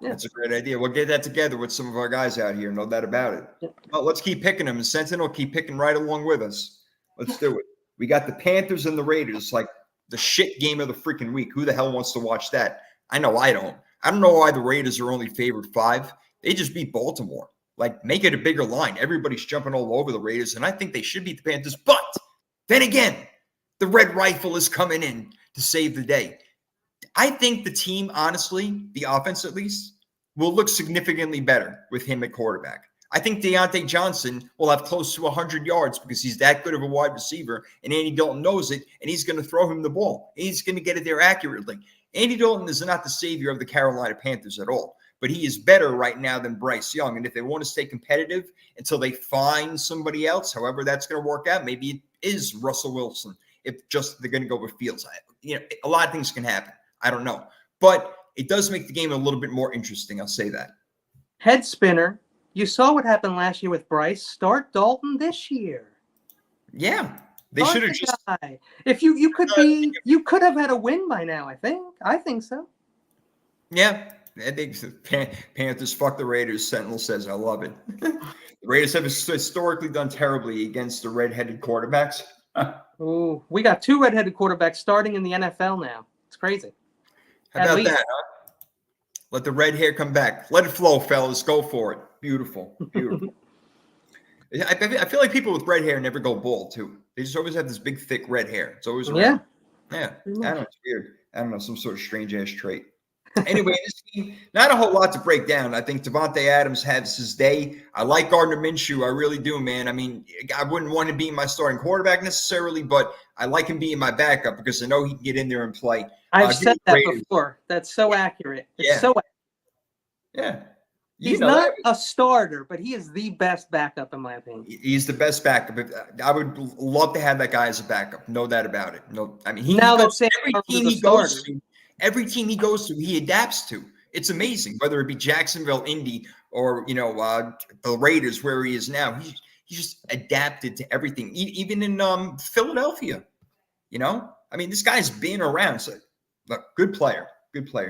Yeah. That's a great idea. We'll get that together with some of our guys out here. No doubt about it. Yeah. Well, let's keep picking them. And Sentinel, keep picking right along with us. Let's do it. We got the Panthers and the Raiders, like the shit game of the freaking week. Who the hell wants to watch that? I know I don't. I don't know why the Raiders are only favored 5. They just beat Baltimore. Like, make it a bigger line. Everybody's jumping all over the Raiders, and I think they should beat the Panthers. But then again, the Red Rifle is coming in to save the day. I think the team, honestly, the offense at least, will look significantly better with him at quarterback. I think Deontay Johnson will have close to 100 yards because he's that good of a wide receiver, and Andy Dalton knows it, and he's going to throw him the ball. He's going to get it there accurately. Andy Dalton is not the savior of the Carolina Panthers at all, but he is better right now than Bryce Young. And if they want to stay competitive until they find somebody else, however that's going to work out, maybe it is Russell Wilson. If just they're going to go with Fields, a lot of things can happen. I don't know, but it does make the game a little bit more interesting. I'll say that. Head spinner. You saw what happened last year with Bryce. Start Dalton this year. Yeah, they should have just. Guy. If you could have had a win by now. I think so. Yeah, I think Panthers fuck the Raiders. Sentinel says, I love it. The Raiders have historically done terribly against the red-headed quarterbacks. Ooh, we got 2 red-headed quarterbacks starting in the NFL now. It's crazy. How about that, huh? Let the red hair come back. Let it flow, fellas. Go for it. Beautiful. Beautiful. I feel like people with red hair never go bald, too. They just always have this big, thick red hair. It's always around. Yeah. I don't know. It's weird. I don't know. Some sort of strange-ass trait. Anyway, this team, not a whole lot to break down. I think Devontae Adams has his day. I like Gardner Minshew. I really do, man. I mean, I wouldn't want to be my starting quarterback necessarily, but I like him being my backup because I know he can get in there and play. I've said that before. That's so accurate. It's so accurate. Yeah. He's not a starter, but he is the best backup, in my opinion. He's the best backup. I would love to have that guy as a backup. No doubt about it. No, I mean, every team he goes to, he adapts to. It's amazing, whether it be Jacksonville, Indy, or the Raiders, where he is now. He's just adapted to everything, even in Philadelphia. I mean, this guy's been around. So, look, good player,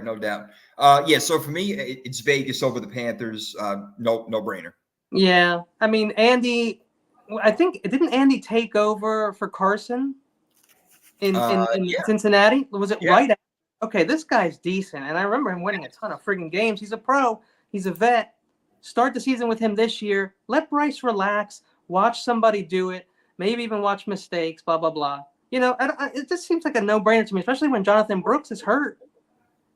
no doubt. So for me, it's Vegas over the Panthers. No brainer. Yeah, I mean, Andy. I think didn't Andy take over for Carson in Cincinnati? Was it right? Okay, this guy's decent, and I remember him winning a ton of friggin' games. He's a pro. He's a vet. Start the season with him this year. Let Bryce relax. Watch somebody do it. Maybe even watch mistakes, blah, blah, blah. It just seems like a no-brainer to me, especially when Jonathan Brooks is hurt.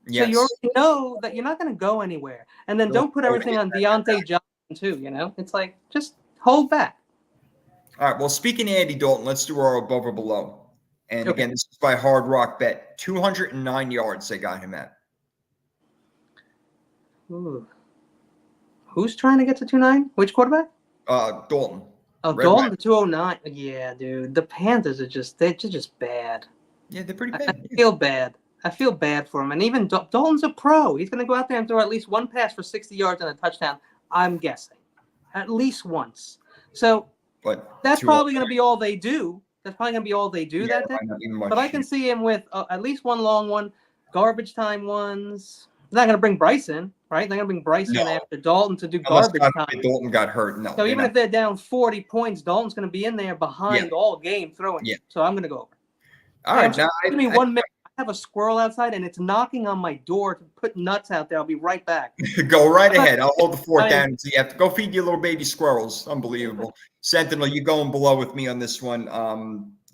Yes. So you already know that you're not going to go anywhere. And then don't put everything on Deontay Johnson, too, It's like, just hold back. All right, well, speaking of Andy Dalton, let's do our above or below. And again, this is by Hard Rock Bet. 209 yards they got him at. Ooh. Who's trying to get to 209? Which quarterback? Dalton. Oh, Dalton to 209. Yeah, dude. The Panthers are they're just bad. Yeah, they're pretty bad. I feel bad. I feel bad for him. And even Dalton's a pro. He's going to go out there and throw at least one pass for 60 yards and a touchdown, I'm guessing. At least once. So that's probably going to be all they do. That's probably going to be all they do Yeah, that it day. might not be much. But I can see him with at least one long one, garbage time ones. They're not going to bring Bryson, right? They're going to bring Bryson No. after Dalton to do Unless garbage God time. forbid Dalton got hurt. No. So they're even not. if they're down 40 points, Dalton's going to be in there behind all game throwing. Yeah. So I'm going to go over. All right. Now, Give me 1 minute. I have a squirrel outside, and it's knocking on my door to put nuts out there. I'll be right back. Go right ahead. I'll hold the fort I- down until you have to go feed your little baby squirrels. Unbelievable. Sentinel, you going below with me on this one.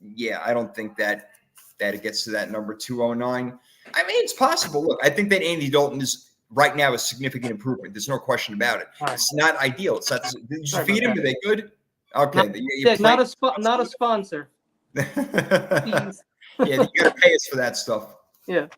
Yeah, I don't think that it gets to that number 209. I mean, it's possible. Look, I think that Andy Dalton is right now a significant improvement. There's no question about it. All right. It's not ideal. It's not. Did you Sorry feed about him? Are they good? Okay. Not a sponsor. Please. Yeah, you got to pay us for that stuff. Yeah.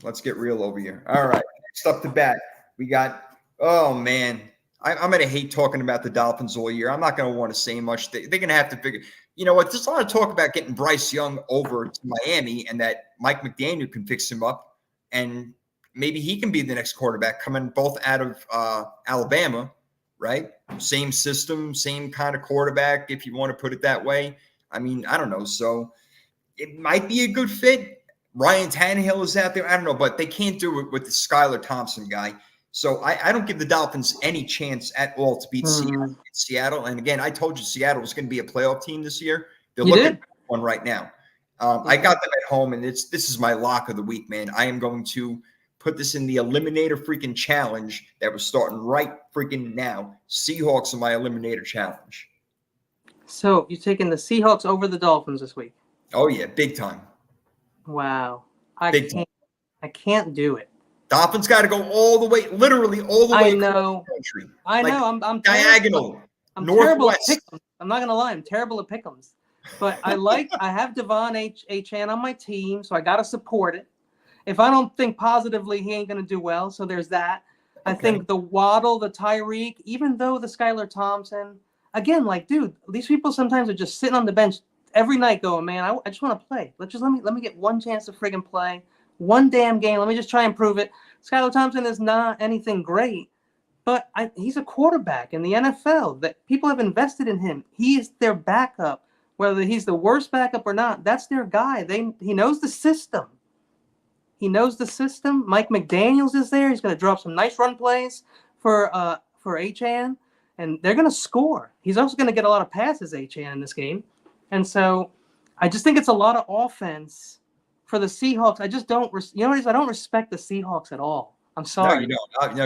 Let's get real over here. All right. Next up to bat, we got, oh, man. I'm going to hate talking about the Dolphins all year. I'm not going to want to say much. They're going to have to figure, you know what? There's a lot of talk about getting Bryce Young over to Miami and that Mike McDaniel can fix him up. And maybe he can be the next quarterback coming both out of Alabama, right? Same system, same kind of quarterback, if you want to put it that way. I mean, I don't know. So it might be a good fit. Ryan Tannehill is out there. I don't know, but they can't do it with the Skylar Thompson guy. So I don't give the Dolphins any chance at all to beat Seattle. And again, I told you Seattle was going to be a playoff team this year. They're looking at one right now. I got them at home, and this is my lock of the week, man. I am going to put this in the Eliminator freaking challenge that was starting right freaking now. Seahawks in my Eliminator challenge. So you're taking the Seahawks over the Dolphins this week? Oh, yeah, big time. Wow. I can't do it. Dolphins got to go all the way, literally all the way across the country. I know. I'm diagonal. I'm terrible at northwest. pick'ems. I'm not gonna lie. I'm terrible at pick'ems. But I have Devon Achane on my team, so I gotta support it. If I don't think positively, he ain't gonna do well. So there's that. Okay. I think the Waddle, the Tyreek, even though the Skylar Thompson, again, like, dude, these people sometimes are just sitting on the bench every night going, man, I just want to play. Let me get one chance to friggin' play. One damn game. Let me just try and prove it. Skylar Thompson is not anything great, but he's a quarterback in the NFL that people have invested in him. He is their backup, whether he's the worst backup or not. That's their guy. He knows the system. Mike McDaniels is there. He's going to drop some nice run plays for Achane, and they're going to score. He's also going to get a lot of passes, Achane, in this game, and so I just think it's a lot of offense. For the Seahawks, I just don't. I don't respect the Seahawks at all. I'm sorry. No, you don't.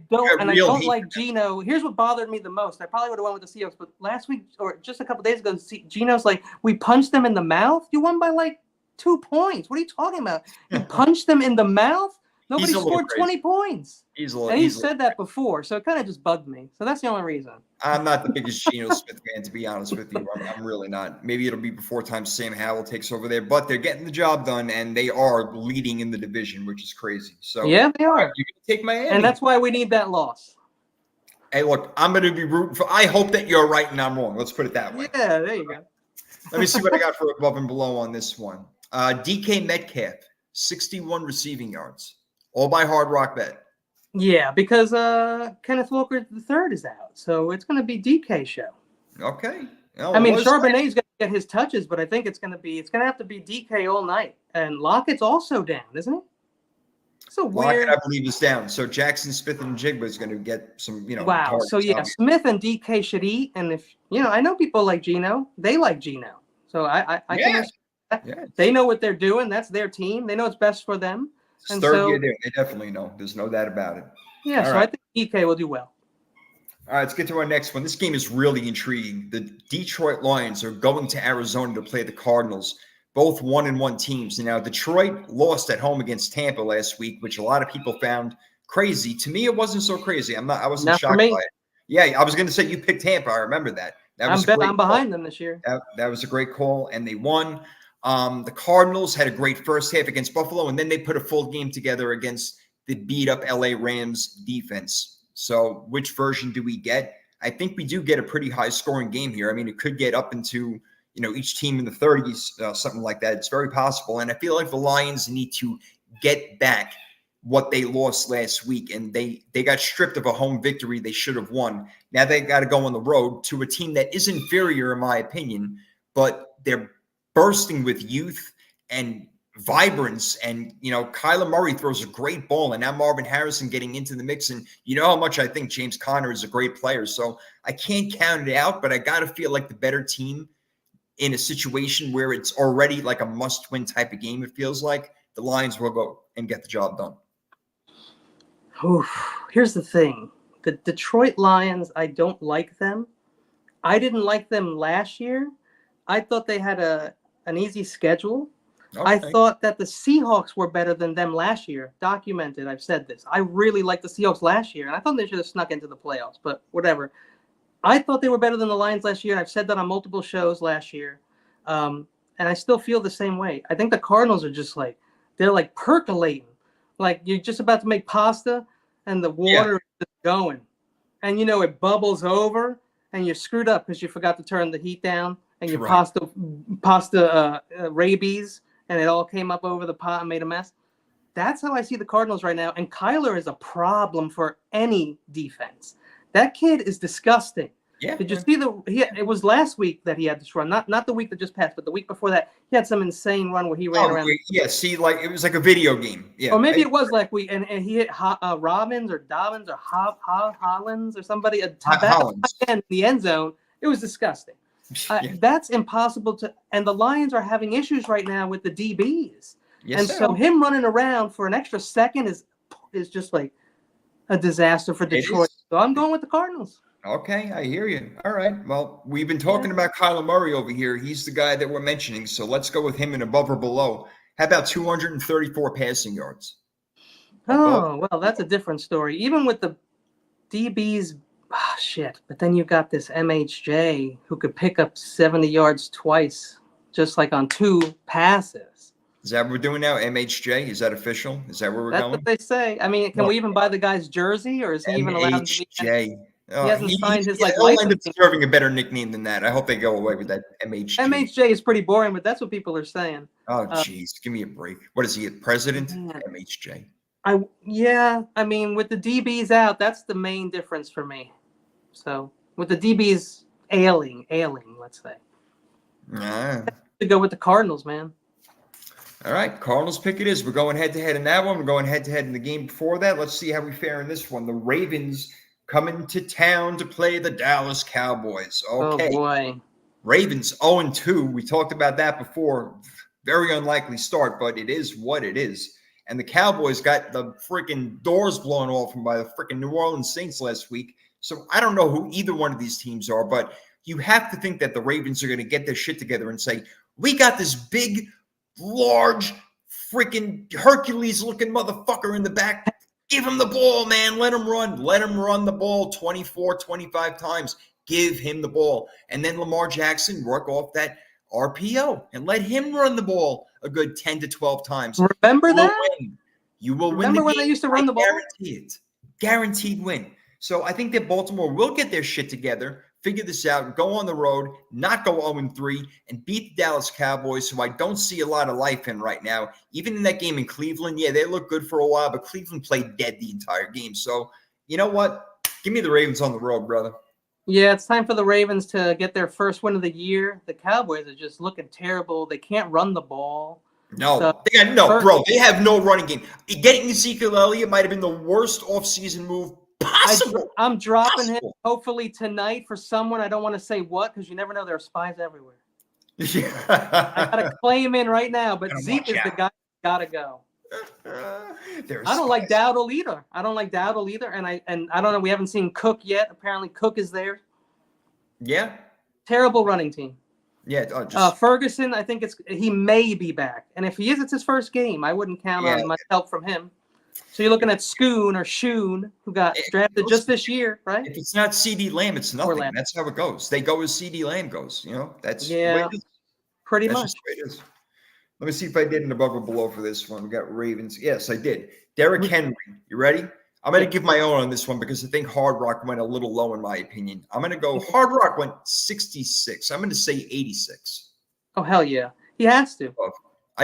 No, I don't like Geno. Here's what bothered me the most. I probably would have went with the Seahawks, but last week or just a couple days ago, Geno's like, we punched them in the mouth. You won by like 2 points. What are you talking about? You punched them in the mouth. Nobody scored 20 points. And he said that before, so it kind of just bugged me. So that's the only reason. I'm not the biggest Geno Smith fan, to be honest with you. I'm really not. Maybe it'll be before time Sam Howell takes over there, but they're getting the job done, and they are leading in the division, which is crazy. So yeah, they are. You're going to take Miami. And that's why we need that loss. Hey, look, I'm going to be rooting for – I hope that you're right and I'm wrong. Let's put it that way. Yeah, there you go. Let me see what I got for above and below on this one. DK Metcalf, 61 receiving yards. All by Hard Rock Bet. Yeah, because Kenneth Walker III is out, so it's going to be DK show. Okay. I mean, Charbonnet's going to get his touches, but I think it's going to have to be DK all night. And Lockett's also down, isn't he? So weird. Lockett, I believe, is down. So Jackson Smith and Jigba is going to get some, Wow. So yeah, Smith and DK should eat. And if I know people like Geno, they like Geno. So I can they know what they're doing. That's their team. They know what's best for them. It's third year there. They definitely know. There's no doubt about it. Yeah, I think DK will do well. All right, let's get to our next one. This game is really intriguing. The Detroit Lions are going to Arizona to play the Cardinals, both 1-1 teams. And now Detroit lost at home against Tampa last week, which a lot of people found crazy. To me, it wasn't so crazy. I wasn't shocked by it. Yeah, I was going to say you picked Tampa. I remember that. I'm behind them this year. That was a great call, and they won. The Cardinals had a great first half against Buffalo, and then they put a full game together against the beat-up LA Rams defense. So which version do we get? I think we do get a pretty high-scoring game here. I mean, it could get up into, each team in the 30s, something like that. It's very possible, and I feel like the Lions need to get back what they lost last week, and they got stripped of a home victory they should have won. Now they got to go on the road to a team that is inferior, in my opinion, but they're bursting with youth and vibrance. And, Kyler Murray throws a great ball, and now Marvin Harrison getting into the mix. And you know how much I think James Conner is a great player. So I can't count it out, but I got to feel like the better team in a situation where it's already like a must-win type of game. It feels like the Lions will go and get the job done. Oof. Here's the thing. The Detroit Lions, I don't like them. I didn't like them last year. I thought they had an easy schedule. Okay. I thought that the Seahawks were better than them last year. Documented, I've said this. I really liked the Seahawks last year, and I thought they should have snuck into the playoffs, but whatever. I thought they were better than the Lions last year, and I've said that on multiple shows last year. And I still feel the same way. I think the Cardinals are just they're like percolating. Like you're just about to make pasta, and the water is just going. And, it bubbles over, and you're screwed up because you forgot to turn the heat down, and your pasta rabies, and it all came up over the pot and made a mess. That's how I see the Cardinals right now. And Kyler is a problem for any defense. That kid is disgusting. Yeah. Did you see it was last week that he had this run, not the week that just passed, but the week before that, he had some insane run where he ran around. Yeah, see, it was like a video game. Yeah. Or maybe it was like and he hit Robbins or Dobbins or Hollins or somebody in the end zone. It was disgusting. That's impossible and the Lions are having issues right now with the DBs. Yes, and so him running around for an extra second is just like a disaster for Detroit. So I'm going with the Cardinals. Okay, I hear you. All right. Well, we've been talking about Kyler Murray over here. He's the guy that we're mentioning. So let's go with him in above or below. How about 234 passing yards? Oh, well, that's a different story. Even with the DBs, shit. But then you've got this MHJ who could pick up 70 yards twice, just like on 2 passes. Is that what we're doing now? MHJ? Is that official? Is that where we're going? That's what they say. I mean, can we even buy the guy's jersey, or is he even allowed to be? MHJ. He hasn't signed his he'll end up deserving a better nickname than that. I hope they go away with that MHJ. MHJ is pretty boring, but that's what people are saying. Oh, jeez. Give me a break. What is he, a president? MHJ. I mean, with the DBs out, that's the main difference for me. So, with the DBs ailing, let's say. To go with the Cardinals, man. All right, Cardinals pick it is. We're going head-to-head in that one. We're going head-to-head in the game before that. Let's see how we fare in this one. The Ravens coming to town to play the Dallas Cowboys. Okay. Oh, boy. Ravens 0-2. We talked about that before. Very unlikely start, but it is what it is. And the Cowboys got the freaking doors blown off them by the freaking New Orleans Saints last week. So I don't know who either one of these teams are, but you have to think that the Ravens are going to get their shit together and say, we got this big, large, freaking Hercules-looking motherfucker in the back. Give him the ball, man. Let him run. Let him run the ball 24, 25 times. Give him the ball. And then Lamar Jackson work off that RPO and let him run the ball a good 10 to 12 times. Remember that? You will win. Remember when they used to run the ball? Guarantee it. Guaranteed win. So I think that Baltimore will get their shit together, figure this out, go on the road, not go 0-3, and beat the Dallas Cowboys, who I don't see a lot of life in right now. Even in that game in Cleveland, yeah, they looked good for a while, but Cleveland played dead the entire game. So you know what? Give me the Ravens on the road, brother. Yeah, it's time for the Ravens to get their first win of the year. The Cowboys are just looking terrible. They can't run the ball. No, So, bro. They have no running game. Getting Ezekiel Elliott might have been the worst offseason move possible. I'm dropping him hopefully tonight for someone. I don't want to say what because you never know. There are spies everywhere. Yeah. I got to claim in right now, but Zeke is the guy who's got to go. I don't like Dowdle either. And I don't know. We haven't seen Cook yet. Apparently, Cook is there. Yeah. Terrible running team. Yeah. Ferguson, I think he may be back, and if he is, it's his first game. I wouldn't count on much help from him. So you're looking at Schoon, who got drafted just this year, right? If it's not CeeDee Lamb, it's nothing. That's how it goes. They go as CeeDee Lamb goes. That's the way it is. Pretty That's much. just the way it is. Let me see if I did an above or below for this one. We got Ravens. Yes, I did. Derrick Henry. You ready? I'm going to give my own on this one because I think Hard Rock went a little low in my opinion. I'm going to go Hard Rock went 66. I'm going to say 86. Oh, hell yeah. He has to.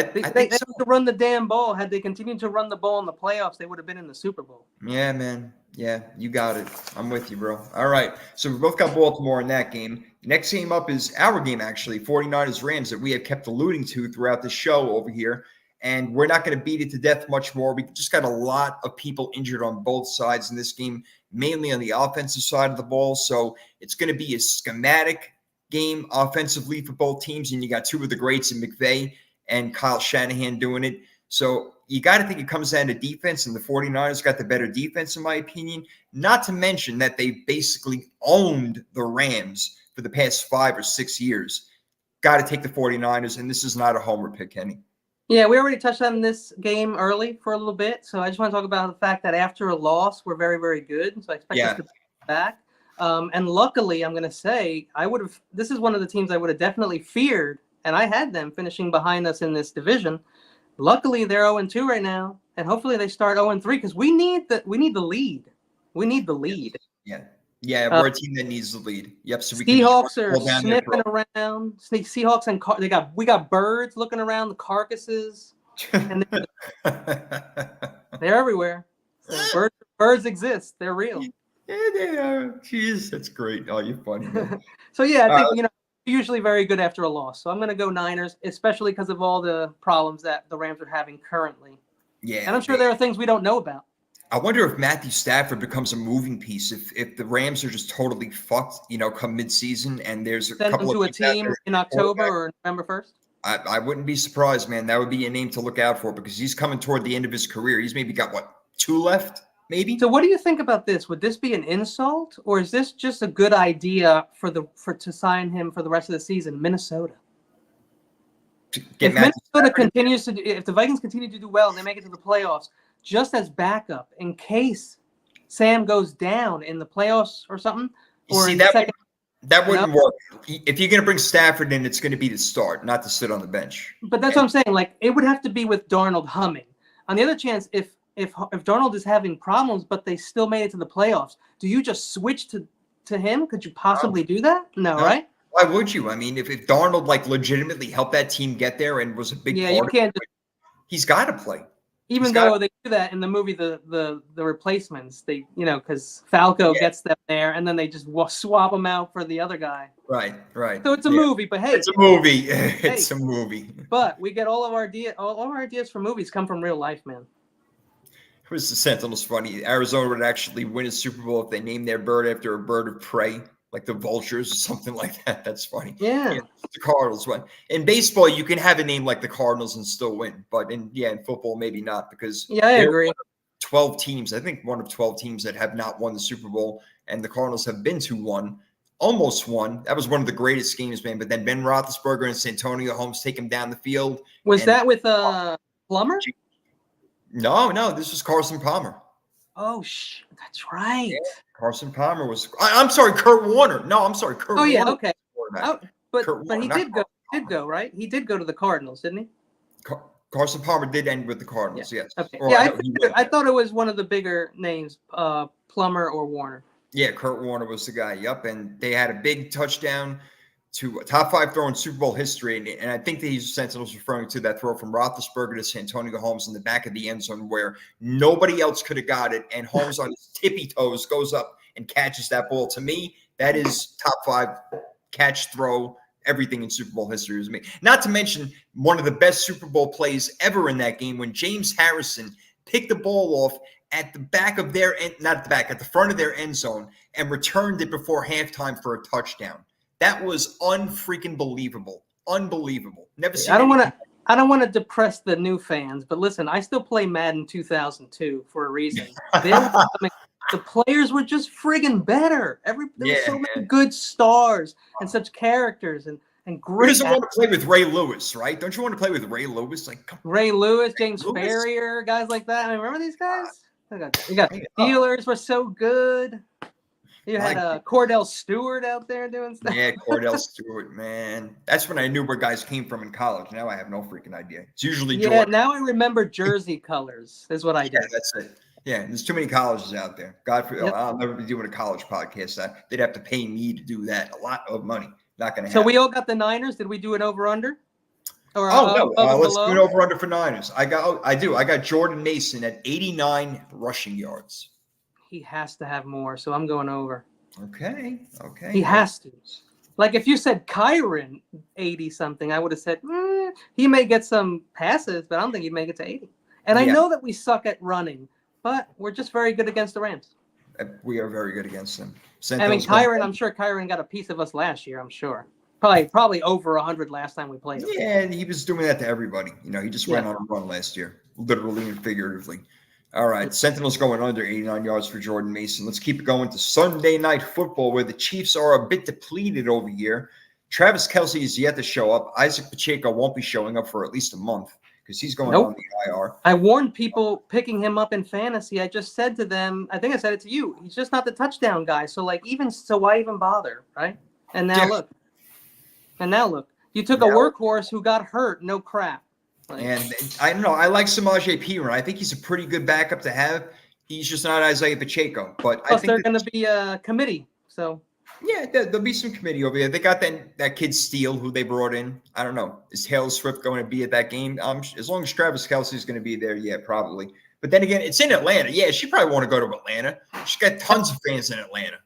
They think had so. to run the damn ball. Had they continued to run the ball in the playoffs, they would have been in the Super Bowl. Yeah, man. Yeah, you got it. I'm with you, bro. All right. So we both got Baltimore in that game. Next game up is our game, actually, 49ers Rams, that we have kept alluding to throughout the show over here. And we're not going to beat it to death much more. We just got a lot of people injured on both sides in this game, mainly on the offensive side of the ball. So it's going to be a schematic game offensively for both teams. And you got two of the greats in McVay and Kyle Shanahan doing it. So you got to think it comes down to defense, and the 49ers got the better defense, in my opinion. Not to mention that they basically owned the Rams for the past 5 or 6 years. Got to take the 49ers, and this is not a homer pick, Kenny. Yeah, we already touched on this game early for a little bit. So I just want to talk about the fact that after a loss, we're very, very good. So I expect us to be back. And luckily, I'm going to say, this is one of the teams I would have definitely feared, and I had them finishing behind us in this division. Luckily, they're 0-2 right now, and hopefully they start 0-3 because we need the lead. We need the lead. Yeah, we're a team that needs the lead. Yep. So we Seahawks are sniffing around. Seahawks and we got birds looking around the carcasses, and they're everywhere. So birds exist. They're real. Yeah, they are. Jeez, that's great. Oh, you're funny. So yeah, I think usually very good after a loss. So I'm going to go Niners, especially because of all the problems that the Rams are having currently. Yeah. And I'm sure there are things we don't know about. I wonder if Matthew Stafford becomes a moving piece if the Rams are just totally fucked, come midseason and there's a couple of teams a team in October or November 1st. I wouldn't be surprised, man. That would be a name to look out for because he's coming toward the end of his career. He's maybe got 2 left? Maybe. So what do you think about this? Would this be an insult, or is this just a good idea to sign him for the rest of the season? Minnesota. If the Vikings continue to do well and they make it to the playoffs, just as backup in case Sam goes down in the playoffs or something, that wouldn't work. If you're going to bring Stafford in, it's going to be to start, not to sit on the bench. But that's what I'm saying. Like it would have to be with Darnold humming. On the other chance, if Darnold is having problems, but they still made it to the playoffs, do you just switch to him? Could you possibly do that? No, right? Why would you? I mean, if Darnold legitimately helped that team get there and was a big part you can't. He's got to play. Even though they do that in the movie, the Replacements, they because Falco gets them there, and then they just swap them out for the other guy. Right. So it's a movie, but hey, it's a movie. It's a movie. But we get all of our ideas for movies come from real life, man. It was the Sentinels funny. Arizona would actually win a Super Bowl if they named their bird after a bird of prey, like the Vultures or something like that. That's funny. Yeah. The Cardinals won. In baseball, you can have a name like the Cardinals and still win, but in football, maybe not because I agree. 12 teams. I think one of 12 teams that have not won the Super Bowl, and the Cardinals have been to one, almost won. That was one of the greatest games, man. But then Ben Roethlisberger and Santonio Holmes take him down the field. Was that with Plummer? No, this was Carson Palmer. Oh, that's right. Yeah, Carson Palmer was. I'm sorry, Kurt Warner. No, I'm sorry, Kurt. Oh yeah, Warner. okay. But he did go, right? He did go to the Cardinals, didn't he? Carson Palmer did end with the Cardinals. Yes. Okay. I thought it was one of the bigger names, Plummer or Warner. Yeah, Kurt Warner was the guy. Yep, and they had a big touchdown to a top 5 throw in Super Bowl history. And I think that Sentinels referring to that throw from Roethlisberger to Santonio Holmes in the back of the end zone where nobody else could have got it. And Holmes on his tippy toes goes up and catches that ball. To me, that is top 5 catch, throw, everything in Super Bowl history was me. Not to mention one of the best Super Bowl plays ever in that game when James Harrison picked the ball off at the back of their end, not at the back, at the front of their end zone and returned it before halftime for a touchdown. That was unfreaking believable. Unbelievable. Never seen. I don't want to depress the new fans, but listen, I still play Madden 2002 for a reason. The players were just friggin' better. There were so many good stars and such characters and great. Who doesn't want to play with Ray Lewis, right? Don't you want to play with Ray Lewis? Ray Lewis, James Farrier, guys like that. I mean, remember these guys? You got Steelers were so good. You had Cordell Stewart out there doing stuff. Yeah, Cordell Stewart, man. That's when I knew where guys came from in college. Now I have no freaking idea. It's usually Georgia. Yeah, now I remember jersey colors is what I did. Yeah, that's it. Yeah, there's too many colleges out there. God forbid, I'll never be doing a college podcast. They'd have to pay me to do that. A lot of money. Not going to happen. So we all got the Niners. Did we do an over-under? Or Oh no, above and let's do below? an over under for Niners. I got Jordan Mason at 89 rushing yards. He has to have more, so I'm going over. Okay. He has to. Like if you said Kyron 80 something, I would have said he may get some passes, but I don't think he'd make it to 80. And I Yeah. know that we suck at running, but we're just very good against the Rams. We are very good against them. I mean, Kyron, I'm sure Kyron got a piece of us last year. I'm sure. Probably over 100 last time we played him. Yeah, and he was doing that to everybody. He just went on a run last year, literally and figuratively. All right, Sentinels going under 89 yards for Jordan Mason. Let's keep it going to Sunday Night Football, where the Chiefs are a bit depleted over here. Travis Kelce is yet to show up. Isaac Pacheco won't be showing up for at least a month because he's going on the IR. I warned people picking him up in fantasy. I just said to them, I think I said it to you, he's just not the touchdown guy. So why even bother, right? And now look. You took a workhorse who got hurt, no crap. And I don't know. I like Samaje Perine. I think he's a pretty good backup to have. He's just not Isaiah Pacheco. But Plus, I think they're going to be a committee. So yeah, there'll be some committee over there. They got that kid Steele who they brought in. I don't know. Is Taylor Swift going to be at that game? As long as Travis Kelce is going to be there, yeah, probably. But then again, it's in Atlanta. Yeah, she probably want to go to Atlanta. She's got tons of fans in Atlanta.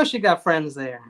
She got friends there.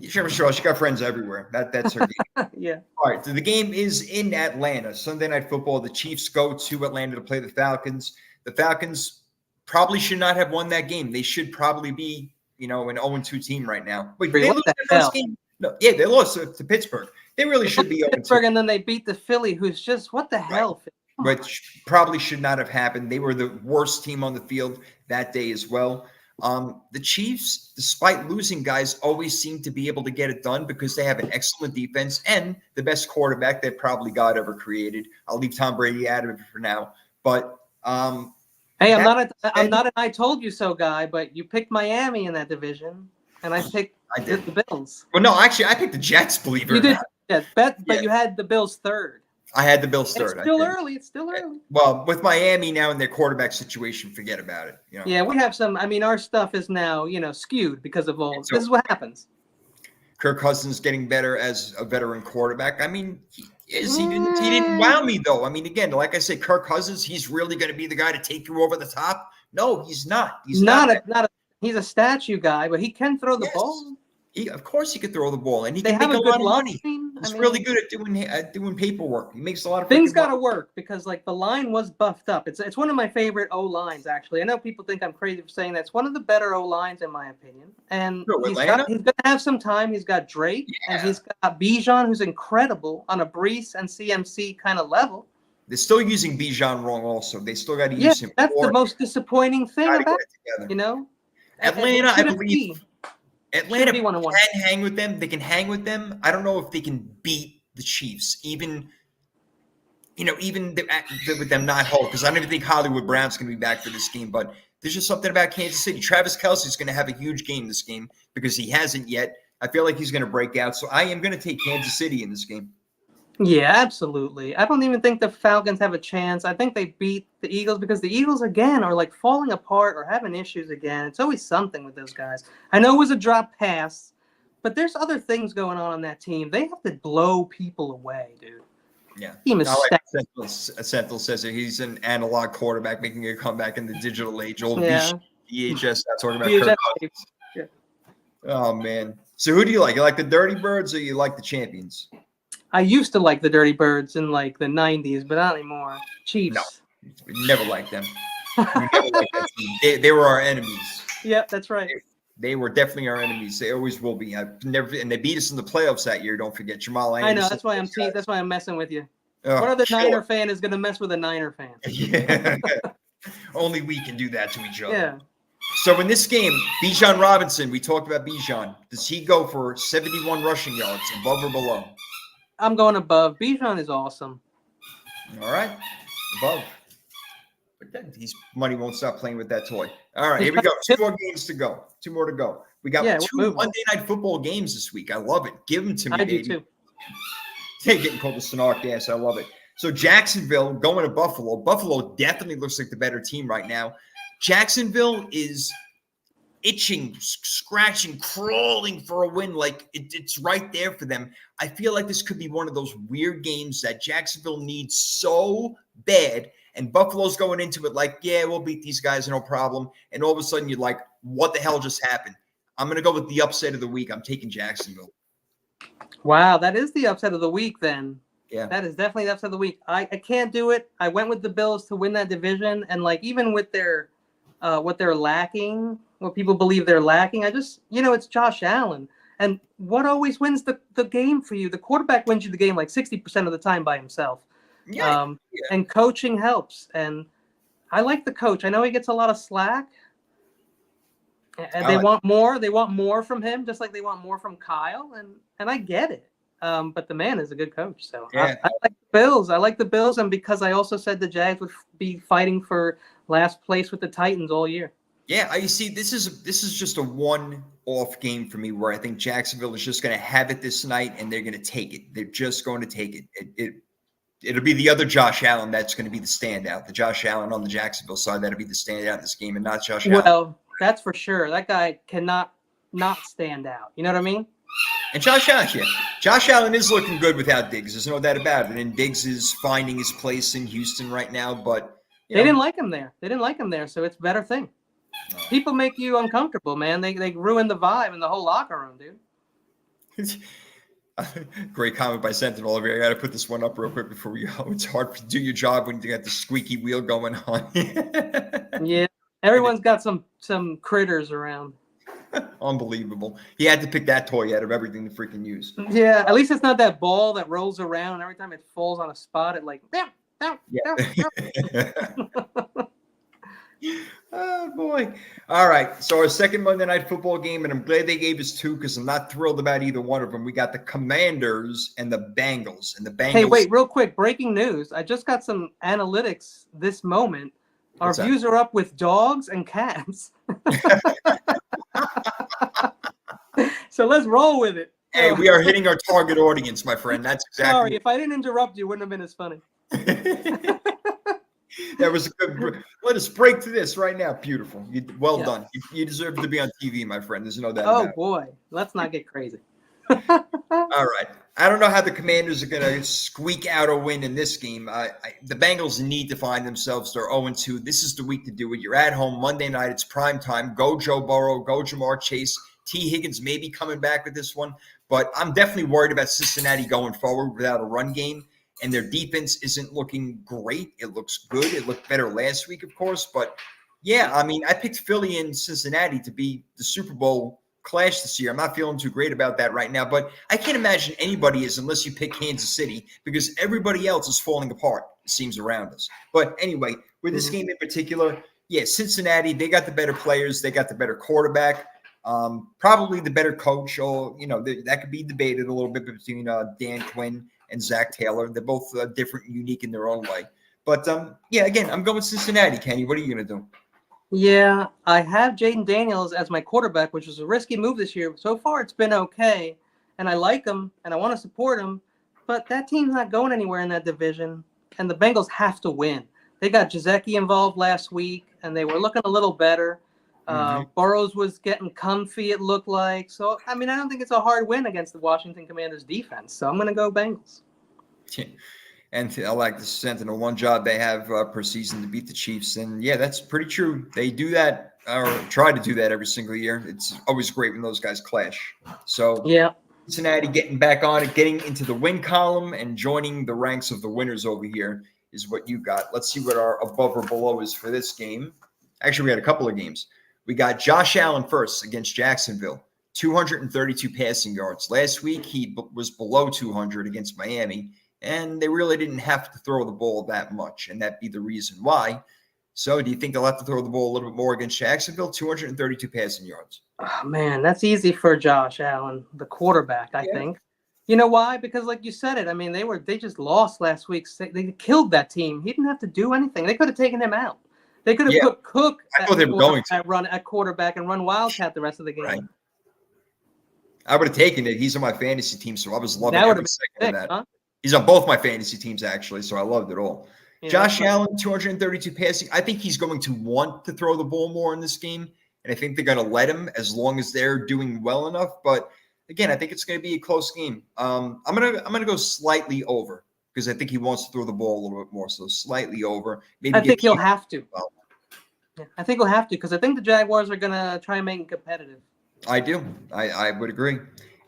Sure. She got friends everywhere. That's her game. Yeah. All right. So the game is in Atlanta. Sunday Night Football. The Chiefs go to Atlanta to play the Falcons. The Falcons probably should not have won that game. They should probably be, an 0-2 team right now. Wait, they lose the first game? No, yeah, they lost to Pittsburgh. They really should be 0-2. Pittsburgh, and then they beat the Philly, who's just what the hell? Which probably should not have happened. They were the worst team on the field that day as well. The Chiefs, despite losing guys, always seem to be able to get it done because they have an excellent defense and the best quarterback that probably God ever created. I'll leave Tom Brady out of it for now. But hey, I'm not an I told you so guy, but you picked Miami in that division, and I picked the Bills. Well, no, actually, I picked the Jets. Believe it or not. Yeah, but you had the Bills third. I had the Bills third. It's still early. Well, with Miami now in their quarterback situation, forget about it. Yeah, we have some. I mean, our stuff is now, skewed because of all. This is what happens. Kirk Cousins getting better as a veteran quarterback. I mean, he didn't wow me though. I mean, again, like I said, Kirk Cousins, he's really going to be the guy to take you over the top. No, he's not. He's he's a statue guy, but he can throw the ball. Of course, he could throw the ball, and he can make a lot of money. He's really good at doing paperwork. He makes a lot of things. Got to work because the line was buffed up. It's one of my favorite O lines actually. I know people think I'm crazy for saying that. It's one of the better O lines in my opinion. And he's going to have some time. He's got Drake and he's got Bijan, who's incredible on a Brees and CMC kind of level. They're still using Bijan wrong. Also, they still got to use him. That's the most disappointing thing about Atlanta. I believe. Atlanta can hang with them. They can hang with them. I don't know if they can beat the Chiefs, even with them not whole, because I don't even think Hollywood Brown's going to be back for this game. But there's just something about Kansas City. Travis Kelce is going to have a huge game this game because he hasn't yet. I feel like he's going to break out. So I am going to take Kansas City in this game. Yeah, absolutely. I don't even think the Falcons have a chance. I think they beat the Eagles because the Eagles, again, are falling apart or having issues again. It's always something with those guys. I know it was a drop pass, but there's other things going on that team. They have to blow people away, dude. Yeah. Sentinel says that he's an analog quarterback making a comeback in the digital age. Old VHS, not talking about Kirk Cousins. Yeah. Oh, man. So who do you like? You like the Dirty Birds or you like the Champions? I used to like the Dirty Birds in the 90s, but not anymore. Chiefs. No, we never liked them. They were our enemies. Yep, that's right. They were definitely our enemies. They always will be. And they beat us in the playoffs that year. Don't forget Jamal Anderson. I know. That's why I'm messing with you. What other Niner fan is going to mess with a Niner fan? Yeah. Only we can do that to each other. Yeah. So in this game, Bijan Robinson, we talked about Bijan. Does he go for 71 rushing yards, above or below? I'm going above. Bijan is awesome. All right. Above. But then money won't stop playing with that toy. All right, here we go. Two more to go. We got two Monday Night Football games this week. I love it. Give them to me, baby. I do too. Hey, getting called the snark ass. I love it. So Jacksonville going to Buffalo. Buffalo definitely looks like the better team right now. Jacksonville is itching, scratching, crawling for a win. Like it's right there for them. I feel like this could be one of those weird games that Jacksonville needs so bad. And Buffalo's going into it like, yeah, we'll beat these guys, no problem. And all of a sudden you're like, what the hell just happened? I'm going to go with the upset of the week. I'm taking Jacksonville. Wow, that is the upset of the week then. Yeah. That is definitely the upset of the week. I can't do it. I went with the Bills to win that division. And like, even with their what they're lacking, what people believe they're lacking, I just, it's Josh Allen. And what always wins the game for you? The quarterback wins you the game like 60% of the time by himself. Yeah. And coaching helps. And I like the coach. I know he gets a lot of slack. And they want more. They want more from him, just like they want more from Kyle. And I get it. But the man is a good coach. So yeah. I like the Bills. I like the Bills. And because I also said the Jags would be fighting for last place with the Titans all year. Yeah, you see, this is just a one-off game for me where I think Jacksonville is just going to have it this night and they're going to take it. They're just going to take it. It'll be the other Josh Allen that's going to be the standout. The Josh Allen on the Jacksonville side that'll be the standout in this game, and not Josh Allen. Well, that's for sure. That guy cannot not stand out. You know what I mean? And Josh Allen is looking good without Diggs. There's no doubt about it. And Diggs is finding his place in Houston right now, but they didn't like him there. So it's a better thing. People make you uncomfortable, man. They ruin the vibe in the whole locker room, dude. Great comment by Sentinel over here. I got to put this one up real quick before we go. It's hard to do your job when you got the squeaky wheel going on. Yeah, everyone's got some critters around. Unbelievable. He had to pick that toy out of everything to freaking use. Yeah, at least it's not that ball that rolls around and every time it falls on a spot, it like, Oh, boy. All right. So our second Monday Night Football game, and I'm glad they gave us two because I'm not thrilled about either one of them. We got the Commanders and the Bengals. And the Bengals. Hey, wait, real quick. Breaking news. I just got some analytics this moment. Our views are up with dogs and cats. So let's roll with it. Hey, we are hitting our target audience, my friend. That's exactly. Sorry, if I didn't interrupt you, it wouldn't have been as funny. That was a good. Let us break to this right now. Beautiful. Well done. You deserve to be on TV, my friend. There's no doubt. Oh boy, let's not get crazy. All right. I don't know how the Commanders are going to squeak out a win in this game. The Bengals need to find themselves. They're 0-2. This is the week to do it. You're at home Monday night. It's prime time. Go Joe Burrow. Go Jamar Chase. T. Higgins may be coming back with this one. But I'm definitely worried about Cincinnati going forward without a run game. And their defense isn't looking great. It looks good. It looked better last week, of course. But, yeah, I mean, I picked Philly and Cincinnati to be the Super Bowl clash this year. I'm not feeling too great about that right now. But I can't imagine anybody is unless you pick Kansas City because everybody else is falling apart, it seems, around us. But, anyway, with this game in particular, yeah, Cincinnati, they got the better players. They got the better quarterback. Probably the better coach. Or, that could be debated a little bit between Dan Quinn and Zach Taylor. They're both different and unique in their own way. But, again, I'm going with Cincinnati, Kenny. What are you going to do? Yeah, I have Jaden Daniels as my quarterback, which was a risky move this year. So far, it's been okay, and I like him, and I want to support him. But that team's not going anywhere in that division, and the Bengals have to win. They got Gesicki involved last week, and they were looking a little better. Burrows was getting comfy, it looked like. So, I mean, I don't think it's a hard win against the Washington Commanders defense. So I'm going to go Bengals. And I like the Sentinel. One job they have per season to beat the Chiefs. And, yeah, that's pretty true. They do that or try to do that every single year. It's always great when those guys clash. So, yeah, Cincinnati getting back on it, getting into the win column and joining the ranks of the winners over here is what you got. Let's see what our above or below is for this game. Actually, we had a couple of games. We got Josh Allen first against Jacksonville, 232 passing yards. Last week, he was below 200 against Miami, and they really didn't have to throw the ball that much, and that'd be the reason why. So do you think they'll have to throw the ball a little bit more against Jacksonville? 232 passing yards. Oh, man, that's easy for Josh Allen, the quarterback, I think. You know why? Because like you said it, I mean, they just lost last week. They killed that team. He didn't have to do anything. They could have taken him out. They could have put Cook at quarterback and run Wildcat the rest of the game. Right. I would have taken it. He's on my fantasy team, so I was loving every second of that. Huh? He's on both my fantasy teams, actually, so I loved it all. Yeah, Josh Allen, 232 passing. I think he's going to want to throw the ball more in this game. and I think they're going to let him as long as they're doing well enough. But again, I think it's going to be a close game. I'm gonna go slightly over because I think he wants to throw the ball a little bit more. So slightly over. Maybe I think he'll Keenum have to. well. Yeah, I think he'll have to because I think the Jaguars are going to try and make it competitive. I do. I would agree.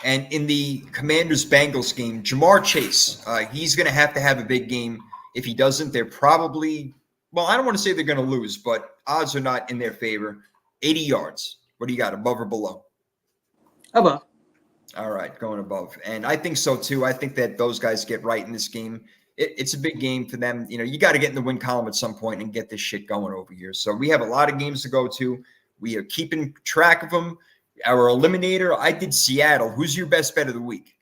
And in the Commanders-Bengals game, Jamar Chase, he's going to have a big game. If he doesn't, they're probably – well, I don't want to say they're going to lose, but odds are not in their favor. 80 yards. What do you got, above or below? Above. All right, going above. And I think so, too. I think that those guys get right in this game. It's a big game for them. You know, you got to get in the win column at some point and get this shit going over here. So we have a lot of games to go to. We are keeping track of them. Our eliminator, I did Seattle. Who's your best bet of the week?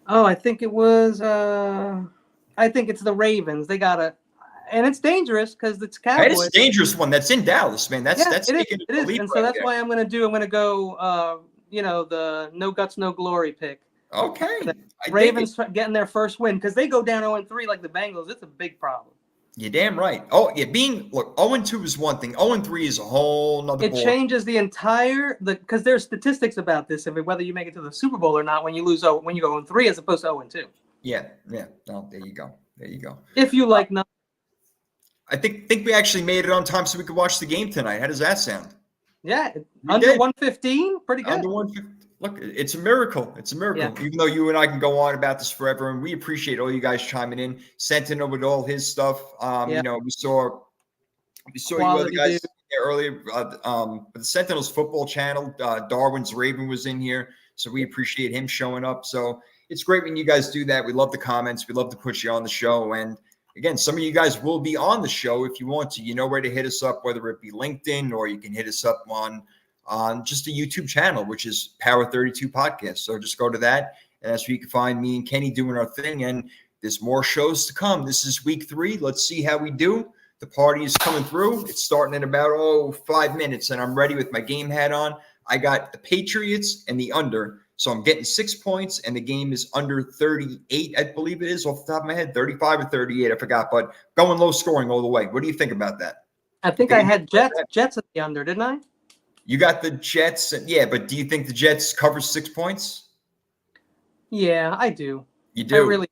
Oh, I think it was I think it's the Ravens. They got and it's dangerous because it's Cowboys. It's a dangerous one. That's in Dallas, man. That's it taking is. It is. And so that's why I'm going to go the no guts, no glory pick. Okay. Ravens getting their first win because they go down 0-3 like the Bengals. It's a big problem. You're damn right. Oh, yeah. 0-2 is one thing. 0-3 is a whole nother ball. It changes the entire because there's statistics about this of whether you make it to the Super Bowl or not when you go 0-3 as opposed to 0-2. Yeah. No, there you go. If you like nothing. I think we actually made it on time so we could watch the game tonight. How does that sound? Yeah, under 115, pretty good. Under 115. Look, it's a miracle. It's a miracle. Yeah. Even though you and I can go on about this forever, and we appreciate all you guys chiming in. Sentinel with all his stuff. You know, we saw you other guys earlier. The Sentinel's football channel, Darwin's Raven was in here, so we appreciate him showing up. So it's great when you guys do that. We love the comments. We love to put you on the show. And again, some of you guys will be on the show if you want to. You know where to hit us up, whether it be LinkedIn or you can hit us up on just a YouTube channel, which is Power 32 Podcast. So just go to that, and that's where you can find me and Kenny doing our thing. And there's more shows to come. This is week 3. Let's see how we do. The party is coming through. It's starting in about 5 minutes, and I'm ready with my game hat on. I got the Patriots and the under. So I'm getting 6 points, and the game is under 38, I believe it is, off the top of my head, 35 or 38, I forgot, but going low scoring all the way. What do you think about that? I think I had Jets at the under, didn't I? You got the Jets, yeah, but do you think the Jets cover 6 points? Yeah, I do. You do?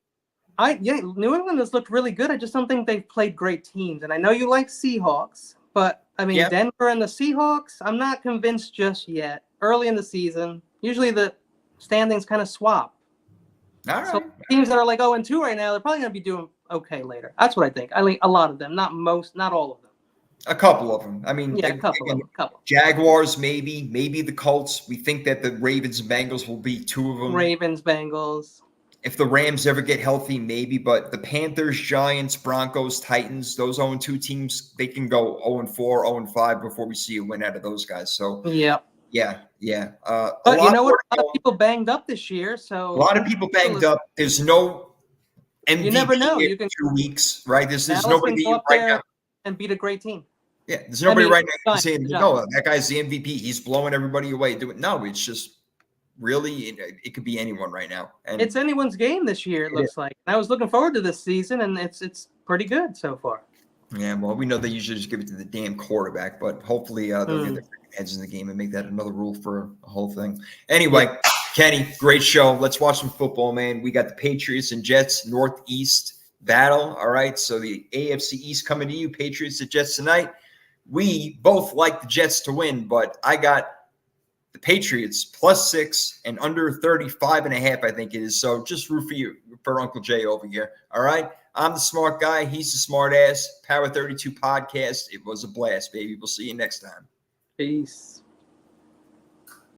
New England has looked really good. I just don't think they've played great teams. And I know you like Seahawks, but, I mean, Denver and the Seahawks, I'm not convinced just yet. Early in the season, usually the standings kind of swap. All right. So teams that are like 0-2 right now, they're probably going to be doing okay later. That's what I think. I mean, a lot of them, not all of them. A couple of them. I mean, a couple. Jaguars, maybe the Colts. We think that the Ravens and Bengals will be 2 of them. Ravens, Bengals. If the Rams ever get healthy, maybe. But the Panthers, Giants, Broncos, Titans, those 0-2 teams, they can go 0-4, 0-5 before we see a win out of those guys. So yeah. But you know what? A lot of people banged up this year. So a lot of people banged up. There's no MVP. You never know. You can 2 weeks, right? There's nobody right now and beat a great team. Yeah, there's nobody right now saying, no, that guy's the MVP. He's blowing everybody away. No, it's just really, it could be anyone right now. And it's anyone's game this year, it looks like. I was looking forward to this season, and it's pretty good so far. Yeah, well, we know they usually just give it to the damn quarterback, but hopefully they'll get their heads in the game and make that another rule for the whole thing. Anyway, Kenny, great show. Let's watch some football, man. We got the Patriots and Jets Northeast battle. All right, so the AFC East coming to you, Patriots and Jets tonight. We both like the Jets to win, but I got the Patriots +6 and under 35.5, I think it is. So just root for you, for Uncle Jay over here. All right. I'm the smart guy. He's the smart ass. Power 32 Podcast. It was a blast, baby. We'll see you next time. Peace.